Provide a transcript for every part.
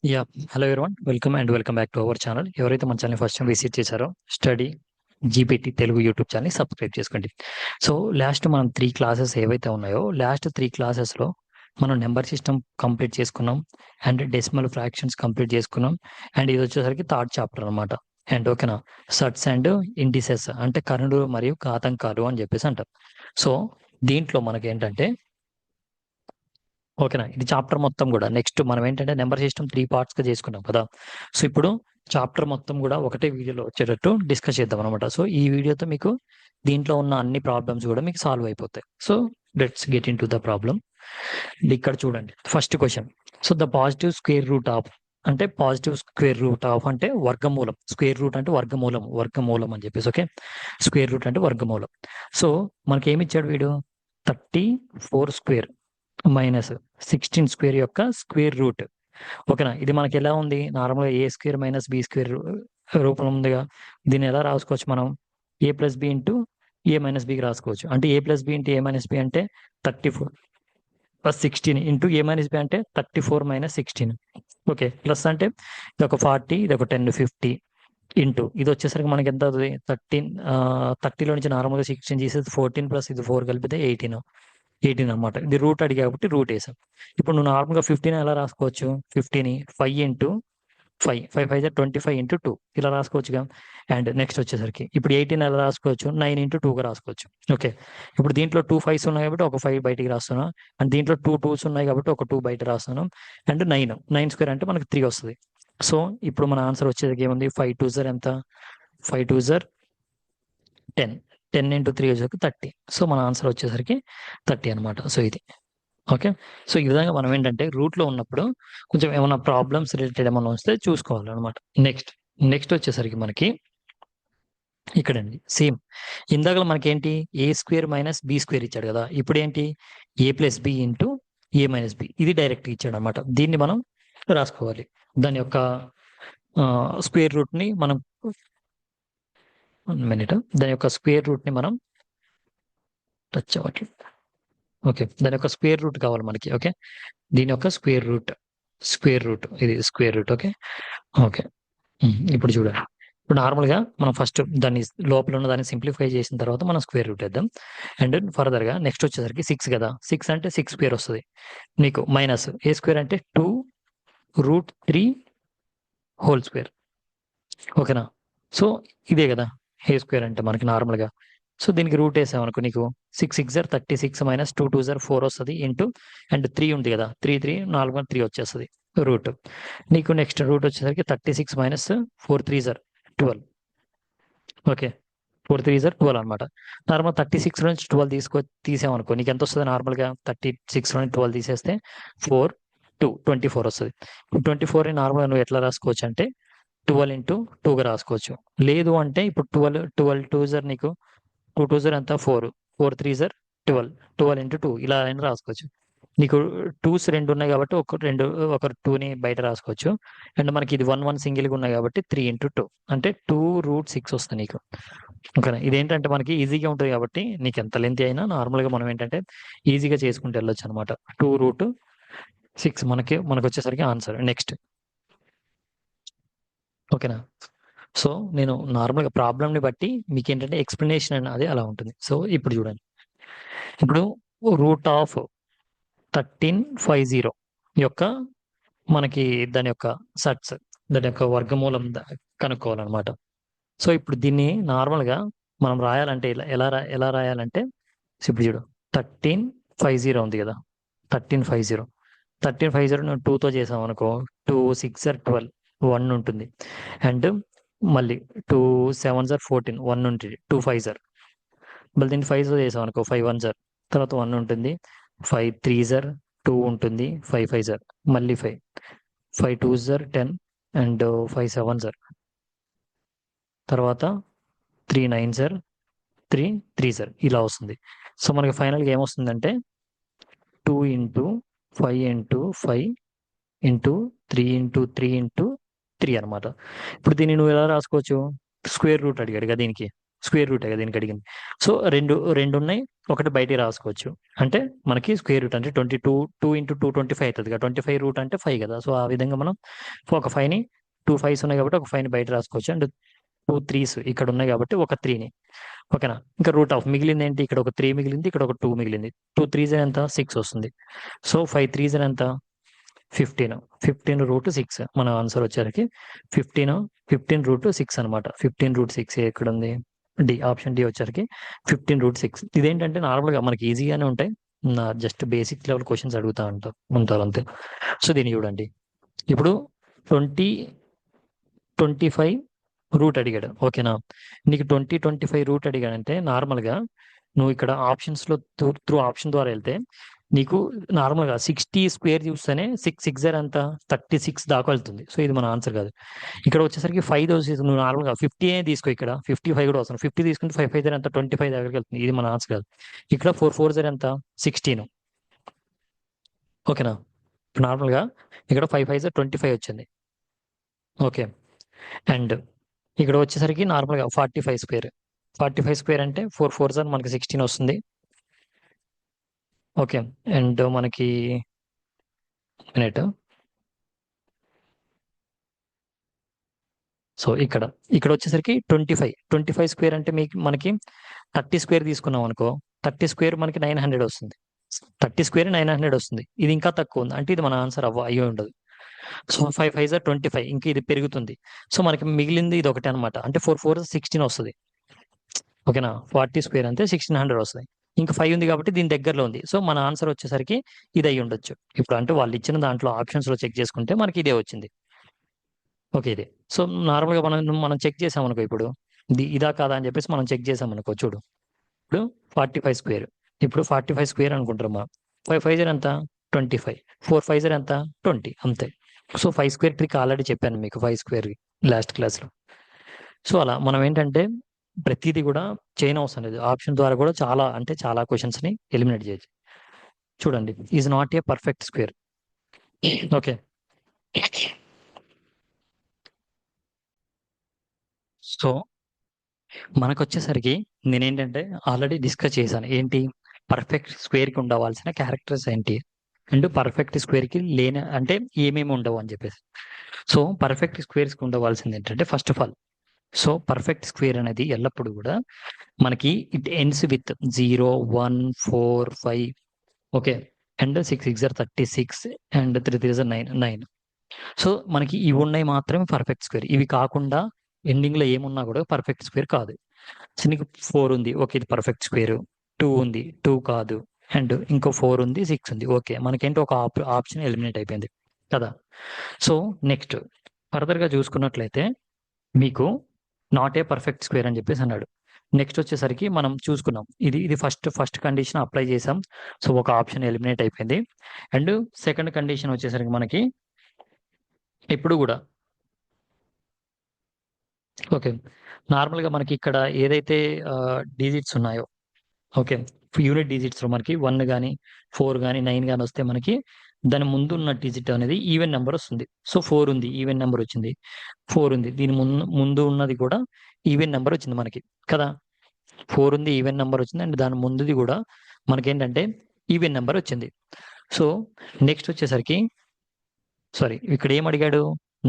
Yeah hello everyone welcome back to our channel. ఎవరైతే మన channel first time visit చేశారో study GPT Telugu YouTube ఛానల్ని subscribe చేసుకోండి. So last మనం 3 క్లాసెస్ ఏవైతే ఉన్నాయో లాస్ట్ 3 క్లాసెస్లో మనం నెంబర్ సిస్టమ్ కంప్లీట్ చేసుకున్నాం అండ్ డెసిమల్ ఫ్రాక్షన్స్ కంప్లీట్ చేసుకున్నాం. అండ్ ఇది వచ్చేసరికి థర్డ్ చాప్టర్ అనమాట. అండ్ ఓకేనా, సట్స్ అండ్ ఇండిసెస్ అంటే కర్ణులు మరియు ఘాతాంకాలు అని చెప్పేసి అంటారు. సో దీంట్లో మనకి ఏంటంటే ఓకేనా, ఇది చాప్టర్ మొత్తం కూడా నెక్స్ట్ మనం ఏంటంటే నెంబర్ సిస్టమ్ 3 పార్ట్స్గా చేసుకున్నాం కదా. సో ఇప్పుడు చాప్టర్ మొత్తం కూడా ఒకటే వీడియోలో వచ్చేటట్టు డిస్కస్ చేద్దాం అనమాట. సో ఈ వీడియోతో మీకు దీంట్లో ఉన్న అన్ని ప్రాబ్లమ్స్ కూడా మీకు సాల్వ్ అయిపోతాయి. So let's get in to the problem. ఇక్కడ చూడండి first question. So the positive square root of అంటే పాజిటివ్ స్క్వేర్ రూట్ ఆఫ్ అంటే వర్గమూలం. స్క్వేర్ రూట్ అంటే వర్గమూలం అని చెప్పేసి. ఓకే, స్క్వేర్ రూట్ అంటే వర్గమూలం. సో మనకి ఏమి ఇచ్చాడు వీడు, 34 స్క్వేర్ మైనస్ 16 స్క్వేర్ యొక్క స్క్వేర్ రూట్. ఓకేనా, ఇది మనకి ఎలా ఉంది, నార్మల్గా ఏ స్క్వేర్ మైనస్ బి స్క్వేర్ రూపంలో ఉందిగా. దీన్ని ఎలా రాసుకోవచ్చు మనం, ఏ ప్లస్ బి ఇంటూ ఏ మైనస్ బికి రాసుకోవచ్చు. అంటే ఏ ప్లస్ బి ఇంటూ ఏ మైనస్ బి అంటే 34 ప్లస్ 16 ఇంటూ ఏ మైనస్ బి అంటే 34 మైనస్ 16. ఓకే, ప్లస్ అంటే ఇది ఒక 40, ఇది ఒక 10, 50 ఇంటూ ఇది వచ్చేసరికి మనకి ఎంత అవుతుంది, 30లో నుంచి నార్మల్గా 16 చేసేది 14 ప్లస్ ఇది 4 కలిపితే 18 అనమాట. ఇది రూట్ అడిగా కాబట్టి రూట్ వేసాం. ఇప్పుడు నువ్వు నార్మల్గా 15 ఎలా రాసుకోవచ్చు, 15 5 ఇంటూ 5 25 ఇంటూ 2 ఇలా రాసుకోవచ్చుగా. అండ్ నెక్స్ట్ వచ్చేసరికి ఇప్పుడు 18 ఎలా రాసుకోవచ్చు, 9 ఇంటూ 2గా రాసుకోవచ్చు. ఓకే, ఇప్పుడు దీంట్లో 2 5s ఉన్నాయి కాబట్టి ఒక 5 బయటికి రాస్తున్నాం. అండ్ దీంట్లో 2 2s ఉన్నాయి కాబట్టి ఒక 2 బయట రాస్తున్నాం. అండ్ 9 స్క్వేర్ అంటే మనకి 3 వస్తుంది. సో ఇప్పుడు మన ఆన్సర్ వచ్చేసరికి ఏముంది, 5 2 జర్ ఎంత, 5 2 జర్ 10, 10 ఇంటూ 3 వచ్చేసరికి 30. సో మన ఆన్సర్ వచ్చేసరికి 30 అనమాట. సో ఇది ఓకే. సో ఈ విధంగా మనం ఏంటంటే రూట్లో ఉన్నప్పుడు కొంచెం ఏమైనా ప్రాబ్లమ్స్ రిలేటెడ్ ఏమైనా వస్తే చూసుకోవాలన్నమాట. నెక్స్ట్ వచ్చేసరికి మనకి ఇక్కడండి సేమ్ ఇందాక మనకి ఏంటి, ఏ స్క్వేర్ మైనస్ బి స్క్వేర్ ఇచ్చాడు కదా. ఇప్పుడు ఏంటి, ఏ ప్లస్ బి ఇంటూ ఏ మైనస్ బి, ఇది డైరెక్ట్ ఇచ్చాడు అనమాట. దీన్ని మనం రాసుకోవాలి. దాని యొక్క స్క్వేర్ రూట్ని మనం దాని యొక్క స్క్వేర్ రూట్ని మనం టచ్ అవ్వట్లేదు. ఓకే, దాని యొక్క స్క్వేర్ రూట్ కావాలి మనకి. ఓకే, దీని యొక్క స్క్వేర్ రూట్ ఇది స్క్వేర్ రూట్. Okay okay. ఇప్పుడు చూడండి, ఇప్పుడు నార్మల్గా మనం ఫస్ట్ దాన్ని లోపల ఉన్న దాన్ని సింప్లిఫై చేసిన తర్వాత మనం స్క్వేర్ రూట్ వేద్దాం. అండ్ ఫర్దర్గా నెక్స్ట్ వచ్చేసరికి 6 కదా, 6 అంటే 6 స్క్వేర్ వస్తుంది నీకు, మైనస్ ఏ స్క్వేర్ అంటే 2√3 హోల్ స్క్వేర్. ఓకేనా, సో ఇదే కదా ఏ స్క్వేర్ అంటే మనకి నార్మల్గా. సో దీనికి రూట్ వేసామనుకో నీకు 6 6 జర్ 36 మైనస్ 2 2 జర్ 4 వస్తుంది ఇంటూ అండ్ 3 ఉంది కదా, 4 3 వచ్చేస్తుంది రూట్. నీకు నెక్స్ట్ రూట్ వచ్చేసరికి 36 మైనస్ 4 3 జర్ 12. ఓకే, 4 3 జర్ 12 అనమాట. నార్మల్ 36 నుంచి 12 తీసామనుకో నీకు ఎంత వస్తుంది, నార్మల్గా 36 నుంచి 12 తీసేస్తే 4 2 24 వస్తుంది. 24ని నార్మల్గా నువ్వు ఎట్లా రాసుకోవచ్చు అంటే 12 ఇంటూ 2గా రాసుకోవచ్చు. లేదు అంటే ఇప్పుడు 12 2 జర్ నీకు 2 2 జర్ ఎంత 4 4 3 జర్ 12 ఇంటూ 2 ఇలా అయినా రాసుకోవచ్చు. నీకు 2s రెండు ఉన్నాయి కాబట్టి ఒక 2ని బయట రాసుకోవచ్చు. అండ్ మనకి ఇది 1 1 సింగిల్గా ఉన్నాయి కాబట్టి 3 ఇంటూ 2 అంటే 2√6 వస్తుంది నీకు. ఓకేనా, ఇదేంటంటే మనకి ఈజీగా ఉంటుంది కాబట్టి నీకు ఎంత లెంత్ అయినా నార్మల్గా మనం ఏంటంటే ఈజీగా చేసుకుంటూ వెళ్ళొచ్చు అనమాట. 2√6 మనకు వచ్చేసరికి ఆన్సర్. నెక్స్ట్ ఓకేనా. సో నేను నార్మల్గా ప్రాబ్లమ్ని బట్టి మీకు ఏంటంటే ఎక్స్ప్లెనేషన్ అనేది అలా ఉంటుంది. సో ఇప్పుడు చూడండి, ఇప్పుడు రూట్ ఆఫ్ 1350 యొక్క మనకి దాని యొక్క సట్స్, దాని యొక్క వర్గమూలం కనుక్కోవాలన్నమాట. సో ఇప్పుడు దీన్ని నార్మల్గా మనం రాయాలంటే ఎలా రాయాలంటే ఇప్పుడు చూడు, 1350 ఉంది కదా, 1350 నువ్వు 2తో చేసాం అనుకో 2 6 జర్ 12 1 ఉంటుంది. అండ్ మళ్ళీ 2 7 జర్ 14 1 ఉంటుంది. 2 5 జర్ మళ్ళీ దీన్ని 5తో చేసాం అనుకో 5 1 జర్ తర్వాత 1 ఉంటుంది. 5 3 జర్ 2 ఉంటుంది. 5 5 జర్ మళ్ళీ 5 2 జర్ 10 అండ్ 5 7 జర్ తర్వాత 3 9 జర్ 3 3 జర్ ఇలా వస్తుంది. సో మనకి ఫైనల్గా ఏమొస్తుందంటే 2 into 5 into 5 into 3 into 3 into 3 అనమాట. ఇప్పుడు దీన్ని నువ్వు ఎలా రాసుకోవచ్చు, స్క్వేర్ రూట్ అడిగాడు కదా దీనికి. స్క్వేర్ రూటే కదా దీనికి అడిగింది. సో రెండు ఉన్నాయి, ఒకటి బయటికి రాసుకోవచ్చు. అంటే మనకి స్క్వేర్ రూట్ అంటే 2 ఇంటూ 225 అవుతుంది కదా, 25 రూట్ అంటే 5 కదా. సో ఆ విధంగా మనం ఒక 5ని 2 5s ఉన్నాయి కాబట్టి ఒక 5ని బయట రాసుకోవచ్చు. అండ్ 2 3s ఇక్కడ ఉన్నాయి కాబట్టి ఒక 3ని, ఓకేనా. ఇంకా రూట్ ఆఫ్ మిగిలింది ఏంటి, ఇక్కడ ఒక 3 మిగిలింది, ఇక్కడ ఒక 2 మిగిలింది. 2 3s ఎంత 6 వస్తుంది. సో 5 3s ఎంత 15 రూట్ 6 మన ఆన్సర్ వచ్చేసరికి 15 రూట్ 6 అనమాట. 15 రూట్ 6 ఎక్కడ ఉంది, ఆప్షన్ డి వచ్చేసరికి 15 రూట్ 6. ఇదేంటంటే నార్మల్గా మనకి ఈజీగానే ఉంటాయి, జస్ట్ బేసిక్ లెవెల్ క్వశ్చన్స్ అడుగుతా ఉంటారు అంతే. సో దీన్ని చూడండి, ఇప్పుడు 25 రూట్ అడిగాడు, ఓకేనా. నీకు 25 రూట్ అడిగాడంటే నార్మల్గా నువ్వు ఇక్కడ ఆప్షన్స్లో త్రూ ఆప్షన్ ద్వారా వెళ్తే నీకు నార్మల్గా 60 స్క్వేర్ చూస్తేనే 6 అంతా 36 దాకా వెళ్తుంది. సో ఇది మన ఆన్సర్ కాదు. ఇక్కడ వచ్చేసరికి 5 వచ్చేసి నువ్వు నార్మల్గా 50 తీసుకో, ఇక్కడ 55 కూడా వస్తుంది. 50 తీసుకుంటే 5 5 ఎంత 25 దగ్గరికి వెళ్తుంది. ఇది మన ఆన్సర్ కాదు. ఇక్కడ 4 4 ఎంత 16, ఓకేనా. నార్మల్గా ఇక్కడ 5 5 25 వచ్చింది, ఓకే. అండ్ ఇక్కడ వచ్చేసరికి నార్మల్గా 45 స్క్వేర్ అంటే 4 4 మనకి 16 వస్తుంది, ఓకే. అండ్ మనకి మినిట్, సో ఇక్కడ వచ్చేసరికి 25 స్క్వేర్ అంటే మనకి 30 స్క్వేర్ తీసుకున్నాం అనుకో, 30 స్క్వేర్ మనకి 900 వస్తుంది. 30 స్క్వేర్ 900 వస్తుంది. ఇది ఇంకా తక్కువ ఉంది అంటే ఇది మన ఆన్సర్ అయ్యి ఉండదు. సో 5 5 25, ఇంకా ఇది పెరుగుతుంది. సో మనకి మిగిలింది ఇది ఒకటి అనమాట, అంటే 4 4 16 వస్తుంది, ఓకేనా. 40 స్క్వేర్ అంటే 1600 వస్తుంది. ఇంకా 5 ఉంది కాబట్టి దీని దగ్గరలో ఉంది. సో మన ఆన్సర్ వచ్చేసరికి ఇది అయ్యి ఉండొచ్చు. ఇప్పుడు అంటే వాళ్ళు ఇచ్చిన దాంట్లో ఆప్షన్స్ లో చెక్ చేసుకుంటే మనకి ఇదే వచ్చింది, ఓకే. ఇదే. సో నార్మల్గా మనం చెక్ చేసామనుకో, ఇప్పుడు ఇదా కాదా అని చెప్పేసి మనం చెక్ చేసామనుకో, చూడు ఇప్పుడు 45 స్క్వేర్, ఇప్పుడు 45 స్క్వేర్ అనుకుంటారు మనం. 5 5 ఎంత 25, 4 5 ఎంత 20, అంతే. సో 5 స్క్వేర్ ట్రిక్ ఆల్రెడీ చెప్పాను మీకు, 5 స్క్వేర్ లాస్ట్ క్లాస్లో. సో అలా మనం ఏంటంటే ప్రతిదీ కూడా చేయని అవసరం లేదు, ఆప్షన్ ద్వారా కూడా చాలా అంటే చాలా క్వశ్చన్స్ ని ఎలిమినేట్ చేయొచ్చు. చూడండి, is not a perfect square, okay. So మనకు వచ్చేసరికి నేనేంటంటే ఆల్రెడీ డిస్కస్ చేశాను, ఏంటి పర్ఫెక్ట్ స్క్వేర్ కి ఉండవలసిన క్యారెక్టర్స్ ఏంటి, అండ్ పర్ఫెక్ట్ స్క్వేర్ కి లేని అంటే ఏమేమి ఉండవు అని చెప్పేసి. సో పర్ఫెక్ట్ స్క్వేర్స్ కి ఉండవలసింది ఏంటంటే first of all, so perfect square అనేది ఎల్లప్పుడూ కూడా మనకి it ends with 0 1 4 5, okay. And 6 6 36 and 3 3 9. So మనకి ఇవి ఉన్నాయి మాత్రమే పర్ఫెక్ట్ స్క్వేర్. ఇవి కాకుండా ఎండింగ్ లో ఏమున్నా కూడా పర్ఫెక్ట్ స్క్వేర్ కాదు. సో నీకు 4 ఉంది, ఓకే, ఇది పర్ఫెక్ట్ స్క్వేర్. 2 ఉంది, 2 కాదు. అండ్ ఇంకో 4 ఉంది, 6 ఉంది, ఓకే. మనకేంటి ఒక ఆప్షన్ ఎలిమినేట్ అయిపోయింది కదా. సో నెక్స్ట్ ఫర్దర్ గా చూసుకున్నట్లయితే మీకు నాట్ ఏ పర్ఫెక్ట్ స్క్వేర్ అని చెప్పేసి అన్నాడు. నెక్స్ట్ వచ్చేసరికి మనం చూసుకున్నాం, ఇది ఫస్ట్ కండిషన్ అప్లై చేసాం. సో ఒక ఆప్షన్ ఎలిమినేట్ అయిపోయింది. అండ్ సెకండ్ కండిషన్ వచ్చేసరికి మనకి ఇప్పుడు కూడా, ఓకే, నార్మల్గా మనకి ఇక్కడ ఏదైతే డిజిట్స్ ఉన్నాయో, ఓకే, యూనిట్ డిజిట్స్ లో మనకి 1 కానీ 4 కానీ 9 కానీ వస్తే మనకి దాని ముందు ఉన్న డిజిట్ అనేది ఈవెన్ నెంబర్ వస్తుంది. సో 4 ఉంది, ఈవెన్ నెంబర్ వచ్చింది. 4 ఉంది, దీని ముందు ఉన్నది కూడా ఈవెన్ నెంబర్ వచ్చింది మనకి కదా. 4 ఉంది, ఈవెన్ నెంబర్ వచ్చింది. అండ్ దాని ముందుది కూడా మనకేంటంటే ఈవెన్ నెంబర్ వచ్చింది. సో నెక్స్ట్ వచ్చేసరికి, సారీ, ఇక్కడ ఏం అడిగాడు,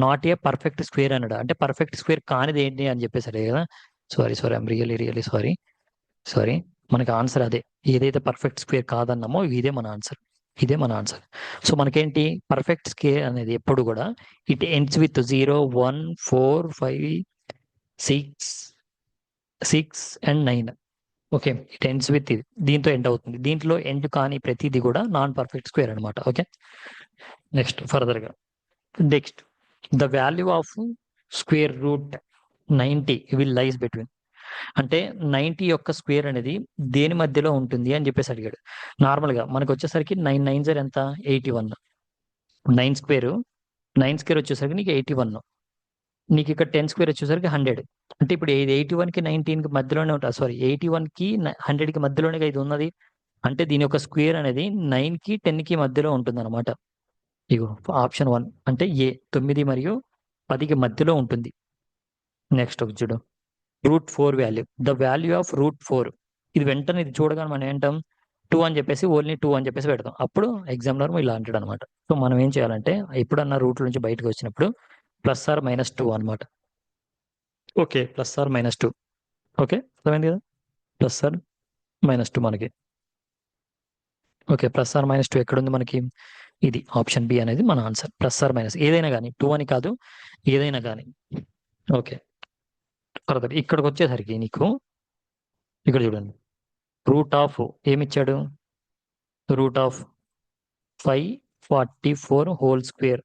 నాట్ ఏ పర్ఫెక్ట్ స్క్వేర్ అన్నాడు. అంటే పర్ఫెక్ట్ స్క్వేర్ కానిది ఏంటి అని చెప్పేసరి కదా. Sorry I'm really sorry. మనకి ఆన్సర్ అదే, ఏదైతే పర్ఫెక్ట్ స్క్వేర్ కాదన్నామో ఇదే మన ఆన్సర్. సో మనకేంటి పర్ఫెక్ట్ స్క్వేర్ అనేది ఎప్పుడు కూడా it ends with 0 1 4 5 6 and 9, okay. It ends with ఇది, దీంతో ఎండ్ అవుతుంది. దీంట్లో ఎండ్ కాని ప్రతిదీ కూడా నాన్ పర్ఫెక్ట్ స్క్వేర్ అనమాట, okay. Next next the value of square root 90 will lies between, అంటే 90 యొక్క స్క్వేర్ అనేది దేని మధ్యలో ఉంటుంది అని చెప్పేసి అడిగాడు. నార్మల్గా మనకు వచ్చేసరికి 9 9 ఎంత 81, 9 స్క్వేర్ వచ్చేసరికి నీకు 81, నీకు ఇక్కడ 10 స్క్వేర్ వచ్చేసరికి 100. అంటే ఇప్పుడు 81కి 19కి మధ్యలోనే ఉంటుంది, సారీ 81కి 100కి మధ్యలోనే ఇది ఉన్నది. అంటే దీని యొక్క స్క్వేర్ అనేది 9కి 10కి మధ్యలో ఉంటుంది అనమాట. ఇగో ఆప్షన్ 1 అంటే 9 మరియు 10కి మధ్యలో ఉంటుంది. నెక్స్ట్ ఒక చూడు, √4 వాల్యూ, ద వాల్యూ ఆఫ్ √4. ఇది వెంటనే ఇది చూడగానే మనం ఏంటాం, 2 అని చెప్పేసి ఓన్లీ 2 అని చెప్పేసి పెడతాం. అప్పుడు ఎగ్జామినర్ ఇలా అంటాడు అనమాట. సో మనం ఏం చేయాలంటే ఎప్పుడన్నా రూట్ నుంచి బయటకు వచ్చినప్పుడు +or -2 అనమాట. Okay, +or-2. ఓకే, అర్థమైంది కదా, +or-2 మనకి. ఓకే, +or-2 ఎక్కడుంది మనకి, ఇది ఆప్షన్ బి అనేది మన ఆన్సర్. +or- ఏదైనా కానీ, 2 అని కాదు, ఏదైనా కానీ. ఓకే, ఫర్దర్ ఇక్కడికి వచ్చేసరికి నీకు ఇక్కడ చూడండి, రూట్ ఆఫ్ ఏమిచ్చాడు, √544²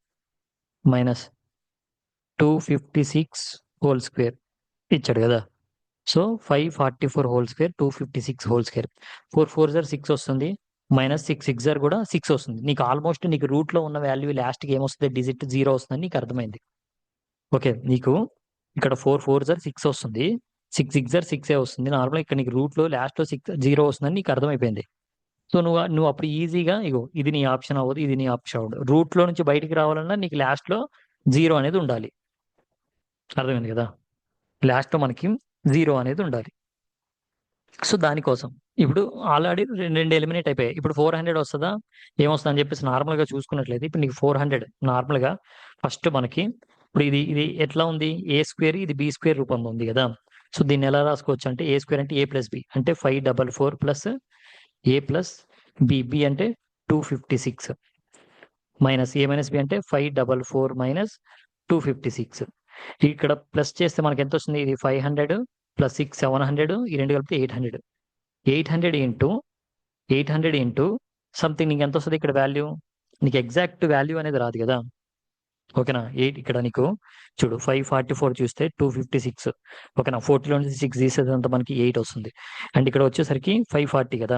-256² ఇచ్చాడు కదా. సో 544² 256², 4 4 6 వస్తుంది, -6 6 కూడా 6 వస్తుంది. నీకు ఆల్మోస్ట్ నీకు రూట్ లో ఉన్న వాల్యూ లాస్ట్కి ఏమొస్తుంది, డిజిట్ 0 వస్తుంది, నీకు అర్థమైంది. ఓకే, నీకు ఇక్కడ 4 4 6 వస్తుంది, 6 6 6 వస్తుంది నార్మల్. ఇక్కడ నీకు రూట్ లో లాస్ట్ లో 6 0 వస్తుందని నీకు అర్థమైపోయింది. సో నువ్వు అప్పుడు ఈజీగా ఇగో ఇది నీ ఆప్షన్ అవ్వదు, ఇది నీ ఆప్షన్ అవ్వదు. రూట్ లో నుంచి బయటికి రావాలన్నా నీకు లాస్ట్ లో 0 అనేది ఉండాలి. అర్థమైంది కదా, లాస్ట్ లో మనకి 0 అనేది ఉండాలి. సో దానికోసం ఇప్పుడు ఆల్రెడీ రెండు ఎలిమినేట్ అయిపోయాయి. ఇప్పుడు 400 వస్తుందా, ఏమొస్తుందా అని చెప్పేసి నార్మల్ గా చూసుకున్నట్లయితే ఇప్పుడు నీకు 400 నార్మల్ గా ఫస్ట్ మనకి ఇప్పుడు ఇది ఇది ఎట్లా ఉంది, A² ఇది B² రూపంలో ఉంది కదా. సో దీన్ని ఎలా రాసుకోవచ్చు అంటే A² అంటే A+B అంటే 544 + A+B, B అంటే 256 -A - B అంటే 544 - 256. ఇక్కడ ప్లస్ చేస్తే మనకి ఎంత వస్తుంది, ఇది 500 + 6 700, ఈ రెండు కలిపితే 800. 800 ఇంటూ సంథింగ్ నీకు ఎంత వస్తుంది ఇక్కడ వాల్యూ, నీకు ఎగ్జాక్ట్ వాల్యూ అనేది రాదు కదా. ఓకేనా, 8 ఇక్కడ నీకు చూడు 544 చూస్తే 256. ఓకేనా, 40లో నుంచి 6 తీసేదంతా మనకి 8 వస్తుంది. అండ్ ఇక్కడ వచ్చేసరికి 540 కదా.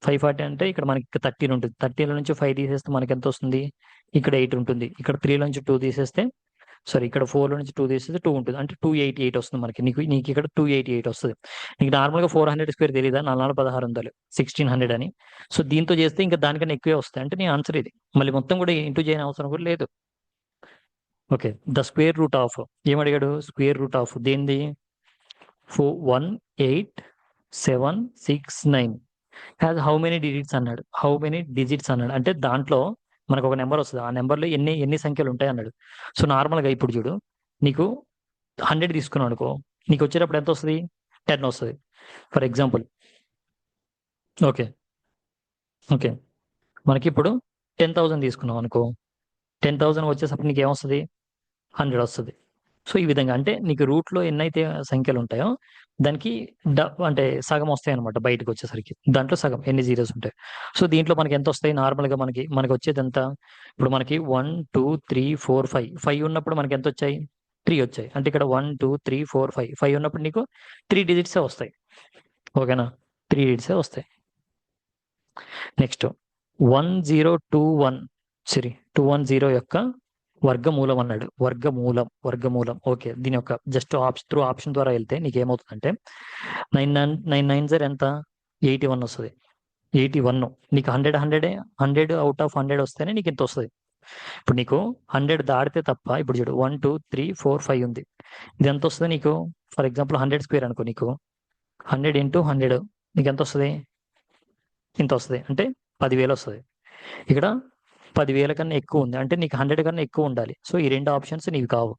540 అంటే ఇక్కడ మనకి 13 ఉంటుంది. 13లో నుంచి 5 తీసేస్తే మనకి ఎంత వస్తుంది, ఇక్కడ 8 ఉంటుంది. ఇక్కడ 3లో నుంచి 2 తీసేస్తే సారీ ఇక్కడ 4లో నుంచి 2 తీసేస్తే 2 ఉంటుంది, అంటే 288 వస్తుంది మనకి. నీకు ఇక్కడ 288 వస్తుంది. నీకు నార్మల్గా 400² తెలియదా, 416 ఉండాలి 1600 అని. సో దీంతో చేస్తే ఇంకా దానికన్నా ఎక్కువే వస్తాయి, అంటే నీ ఆన్సర్ ఇది. మళ్ళీ మొత్తం కూడా ఇంటూ చేయని అవసరం కూడా లేదు. Okay, the square root of ఏమడిగాడు, స్క్వేర్ రూట్ ఆఫ్ దేనిది, 18769 హ్యాస్ హౌ మెనీ డిజిట్స్ అన్నాడు. హౌ మెనీ డిజిట్స్ అన్నాడు అంటే దాంట్లో మనకు ఒక నెంబర్ వస్తుంది, ఆ నెంబర్లో ఎన్ని సంఖ్యలు ఉంటాయి అన్నాడు. సో నార్మల్గా ఇప్పుడు చూడు, నీకు 100 తీసుకున్నావు అనుకో, నీకు వచ్చేటప్పుడు ఎంత వస్తుంది, 10 వస్తుంది ఫర్ ఎగ్జాంపుల్. ఓకే ఓకే, మనకి ఇప్పుడు 10,000 తీసుకున్నాం అనుకో, 10,000 వచ్చేసరికి నీకు ఏమొస్తుంది, 100 వస్తుంది. సో ఈ విధంగా అంటే నీకు రూట్లో ఎన్నైతే సంఖ్యలు ఉంటాయో దానికి అంటే సగం వస్తాయి అనమాట బయటకు వచ్చేసరికి. దాంట్లో సగం ఎన్ని జీరోస్ ఉంటాయి. సో దీంట్లో మనకి ఎంత వస్తాయి, నార్మల్గా మనకి వచ్చేది ఎంత, ఇప్పుడు మనకి 1 2 3 4 5 ఉన్నప్పుడు మనకి ఎంత వచ్చాయి, 3 వచ్చాయి. అంటే ఇక్కడ 1 2 3 4 5 ఉన్నప్పుడు నీకు 3 డిజిట్సే వస్తాయి. ఓకేనా, 3 డిజిట్సే వస్తాయి. నెక్స్ట్ 1021 సరే 210 యొక్క వర్గమూలం అన్నాడు. వర్గమూలం. ఓకే, దీని యొక్క జస్ట్ త్రూ ఆప్షన్ ద్వారా వెళ్తే నీకు ఏమవుతుందంటే 9 ఎంత, 81 వస్తుంది. 81 నీకు 100 అవుట్ ఆఫ్ 100 వస్తేనే నీకు ఇంత వస్తుంది. ఇప్పుడు నీకు 100 దాడితే తప్ప, ఇప్పుడు చూడు 1 2 3 4 5 ఉంది, ఇది ఎంత వస్తుంది నీకు, ఫర్ ఎగ్జాంపుల్ 100² అనుకో, నీకు 100 × 100 నీకు ఎంత వస్తుంది, ఇంత వస్తుంది, అంటే 10,000 వస్తుంది. ఇక్కడ 10,000 కన్నా ఎక్కువ ఉంది, అంటే నీకు 100 కన్నా ఎక్కువ ఉండాలి. సో ఈ రెండు ఆప్షన్స్ నీవి కావు.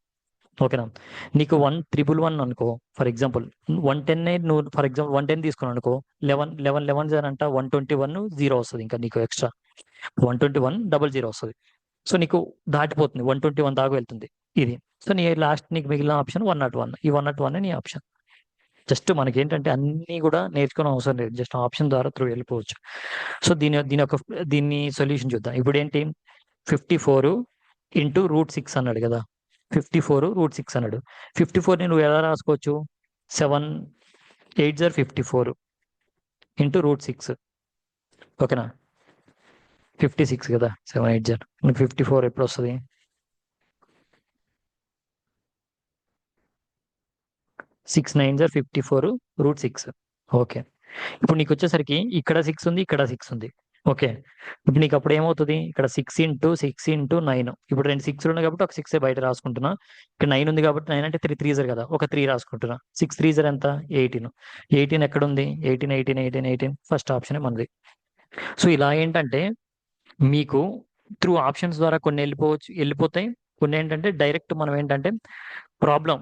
ఓకేనా, నీకు 1,111 అనుకో, ఫర్ ఎగ్జాంపుల్ 110 నువ్వు ఫర్ ఎగ్జాంపుల్ 110 తీసుకున్నావు అనుకో, 11 అంట 121 0 వస్తుంది. ఇంకా నీకు ఎక్స్ట్రా 121 00 వస్తుంది. సో నీకు దాటిపోతుంది, 121 దాకా వెళ్తుంది ఇది. సో నీ లాస్ట్ నీకు మిగిలిన ఆప్షన్ 101. ఈ 101 నీ ఆప్షన్. జస్ట్ మనకి ఏంటంటే అన్ని కూడా నేర్చుకోవడం అవసరం లేదు, జస్ట్ ఆప్షన్ ద్వారా త్రూ వెళ్ళిపోవచ్చు. సో దీన్ని సొల్యూషన్ చూద్దాం. ఇప్పుడు ఏంటి, 54 × √6 అన్నాడు కదా. 54 √6 అన్నాడు. 54ని నువ్వు ఎలా రాసుకోవచ్చు, 7 8 54 × √6. ఓకేనా, 56 కదా, 7 8 54 ఎప్పుడు వస్తుంది, 6 9 54 √6. ఓకే, ఇప్పుడు నీకు వచ్చేసరికి ఇక్కడ 6 ఉంది, ఇక్కడ 6 ఉంది. ఓకే, ఇప్పుడు నీకు అప్పుడు ఏమవుతుంది, ఇక్కడ 6 × 6 × 9, ఇప్పుడు 2 6 ఉన్నాయి కాబట్టి ఒక 6 బయట రాసుకుంటున్నా. ఇక్కడ 9 ఉంది కాబట్టి 9 అంటే 3 3 కదా, ఒక 3 రాసుకుంటున్నా. 6 3 ఎంత, 18. 18 ఎక్కడ ఉంది, 18 18 18 18, ఫస్ట్ ఆప్షన్ మనది. సో ఇలా ఏంటంటే మీకు త్రూ ఆప్షన్స్ ద్వారా కొన్ని వెళ్ళిపోతాయి, కొన్ని ఏంటంటే డైరెక్ట్ మనం ఏంటంటే ప్రాబ్లం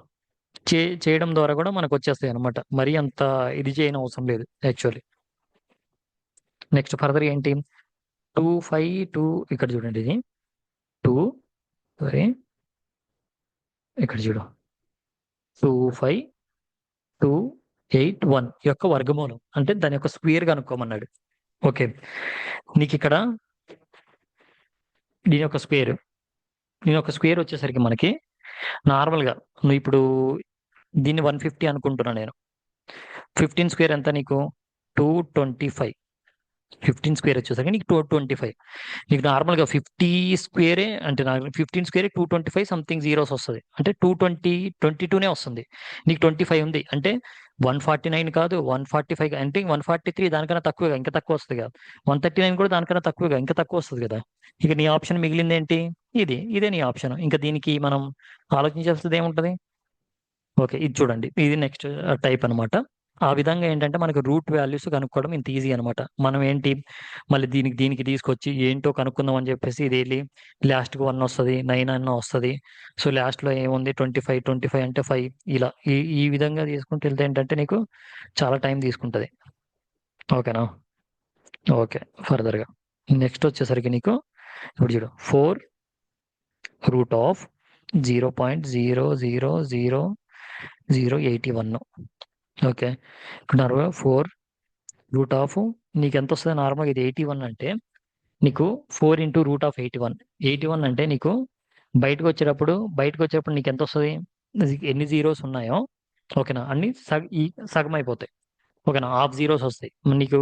చేయడం ద్వారా కూడా మనకు వచ్చేస్తాయి అనమాట. మరీ అంత ఇది చేయని అవసరం లేదు యాక్చువల్లీ. నెక్స్ట్ ఫర్దర్ ఏంటి, 2 5 2, ఇక్కడ చూడండి ఇది 2, సారీ ఇక్కడ చూడు 2 5 2 8 1 యొక్క వర్గమూలం అంటే దాని యొక్క స్క్వేర్ కనుక్కోమన్నాడు. ఓకే, నీకు ఇక్కడ దీని యొక్క స్క్వేర్ వచ్చేసరికి మనకి నార్మల్గా నువ్వు ఇప్పుడు దీన్ని 150 అనుకుంటున్నా నేను. 15 స్క్వేర్ ఎంత నీకు, 225. 15 స్క్వేర్ వచ్చేసరికి నీకు 225. నీకు నార్మల్గా 50 స్క్వేరే అంటే 15 స్క్వేర్ 225 సంథింగ్ జీరోస్ వస్తుంది, అంటే 22 వస్తుంది. నీకు 25 ఉంది అంటే 149 కాదు, 145 అంటే 143 దానికన్నా తక్కువగా, ఇంకా తక్కువ వస్తుంది కదా. 139 కూడా దానికన్నా తక్కువగా, ఇంకా తక్కువ వస్తుంది కదా. ఇక నీ ఆప్షన్ మిగిలింది ఏంటి, ఇదే నీ ఆప్షన్. ఇంకా దీనికి మనం ఆలోచించాల్సింది ఏముంటది. ఓకే, ఇది చూడండి, ఇది నెక్స్ట్ టైప్ అనమాట. ఆ విధంగా ఏంటంటే మనకు రూట్ వాల్యూస్ కనుక్కోవడం ఇంత ఈజీ అనమాట. మనం ఏంటి మళ్ళీ దీనికి తీసుకొచ్చి ఏంటో కనుక్కుందాం అని చెప్పేసి ఇది వెళ్ళి లాస్ట్కి 1 వస్తుంది, 9 అన్న వస్తుంది. సో లాస్ట్లో ఏముంది 25 అంటే 5, ఇలా ఈ విధంగా తీసుకుంటూ వెళ్తే ఏంటంటే నీకు చాలా టైం తీసుకుంటుంది. ఓకేనా, ఓకే. ఫర్దర్గా నెక్స్ట్ వచ్చేసరికి నీకు ఇప్పుడు చూడు 4√0.0000081. ఓకే, ఇక్కడ 4 నీకు ఎంత వస్తుంది నార్మల్గా, ఇది 81 అంటే నీకు 4 × √81. 81 అంటే నీకు బయటకు వచ్చేటప్పుడు నీకు ఎంత వస్తుంది, ఎన్ని జీరోస్ ఉన్నాయో ఓకేనా అన్ని సగం అయిపోతాయి. ఓకేనా, హాఫ్ జీరోస్ వస్తాయి నీకు.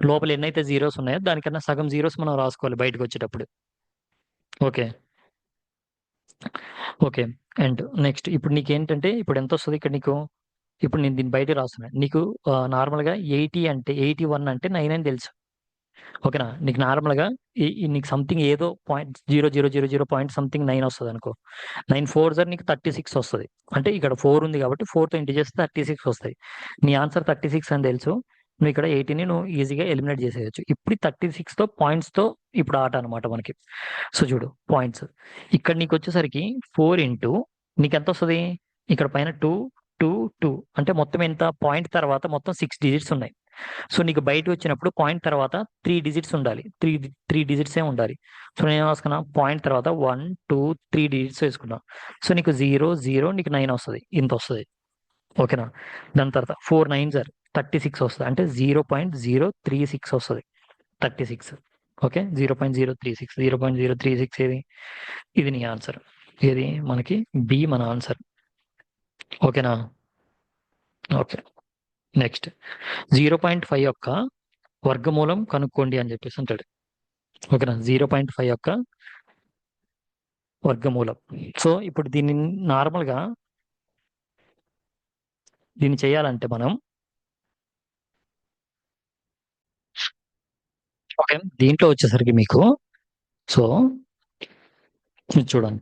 లోపల ఎన్నైతే జీరోస్ ఉన్నాయో దానికన్నా సగం జీరోస్ మనం రాసుకోవాలి బయటకు వచ్చేటప్పుడు. Okay, okay. అండ్ నెక్స్ట్ ఇప్పుడు నీకేంటంటే ఇప్పుడు ఎంత వస్తుంది ఇక్కడ నీకు, ఇప్పుడు నేను దీన్ని బయట రాస్తున్నాను నీకు. నార్మల్గా 80 అంటే 81 అంటే 9 అని తెలుసు. ఓకేనా, నీకు నార్మల్గా నీకు సంథింగ్ ఏదో 0.0000 పాయింట్ సంథింగ్ 9 వస్తుంది అనుకో. 9 4 నీకు 36 వస్తుంది. అంటే ఇక్కడ 4 ఉంది కాబట్టి 4తో ఇంటి చేస్తే 36 వస్తాయి. నీ ఆన్సర్ 36 అని తెలుసు. నువ్వు ఇక్కడ 80ని నువ్వు ఈజీగా ఎలిమినేట్ చేసేయచ్చు. ఇప్పుడు 36తో పాయింట్స్తో ఇప్పుడు ఆట అనమాట మనకి. సో చూడు పాయింట్స్, ఇక్కడ నీకు వచ్చేసరికి 4 ఇంటూ నీకు ఎంత వస్తుంది, ఇక్కడ పైన 2 2 2 అంటే మొత్తం ఎంత, పాయింట్ తర్వాత మొత్తం 6 డిజిట్స్ ఉన్నాయి. సో నీకు బయట వచ్చినప్పుడు పాయింట్ తర్వాత 3 డిజిట్స్ ఉండాలి, 3 డిజిట్సే ఉండాలి. సో నేను రాసుకున్నా పాయింట్ తర్వాత 1 2 3 డిజిట్స్ వేసుకున్నా. సో నీకు 0 0 నీకు 9 వస్తుంది, ఇంత వస్తుంది. ఓకేనా, దాని తర్వాత 4 9 36 వస్తుంది, అంటే 0.036 వస్తుంది 36. ఓకే, 0.036 0.036 ఏది, ఇది నీ ఆన్సర్. ఏది మనకి బి మన ఆన్సర్. ఓకేనా, ఓకే. నెక్స్ట్ 0.5 యొక్క వర్గమూలం కనుక్కోండి అని చెప్పేసి అంటాడు. ఓకేనా, 0.5 యొక్క వర్గమూలం. సో ఇప్పుడు దీన్ని నార్మల్గా దీన్ని చేయాలంటే మనం ఓకే దీంట్లో వచ్చేసరికి మీకు సో చూడండి,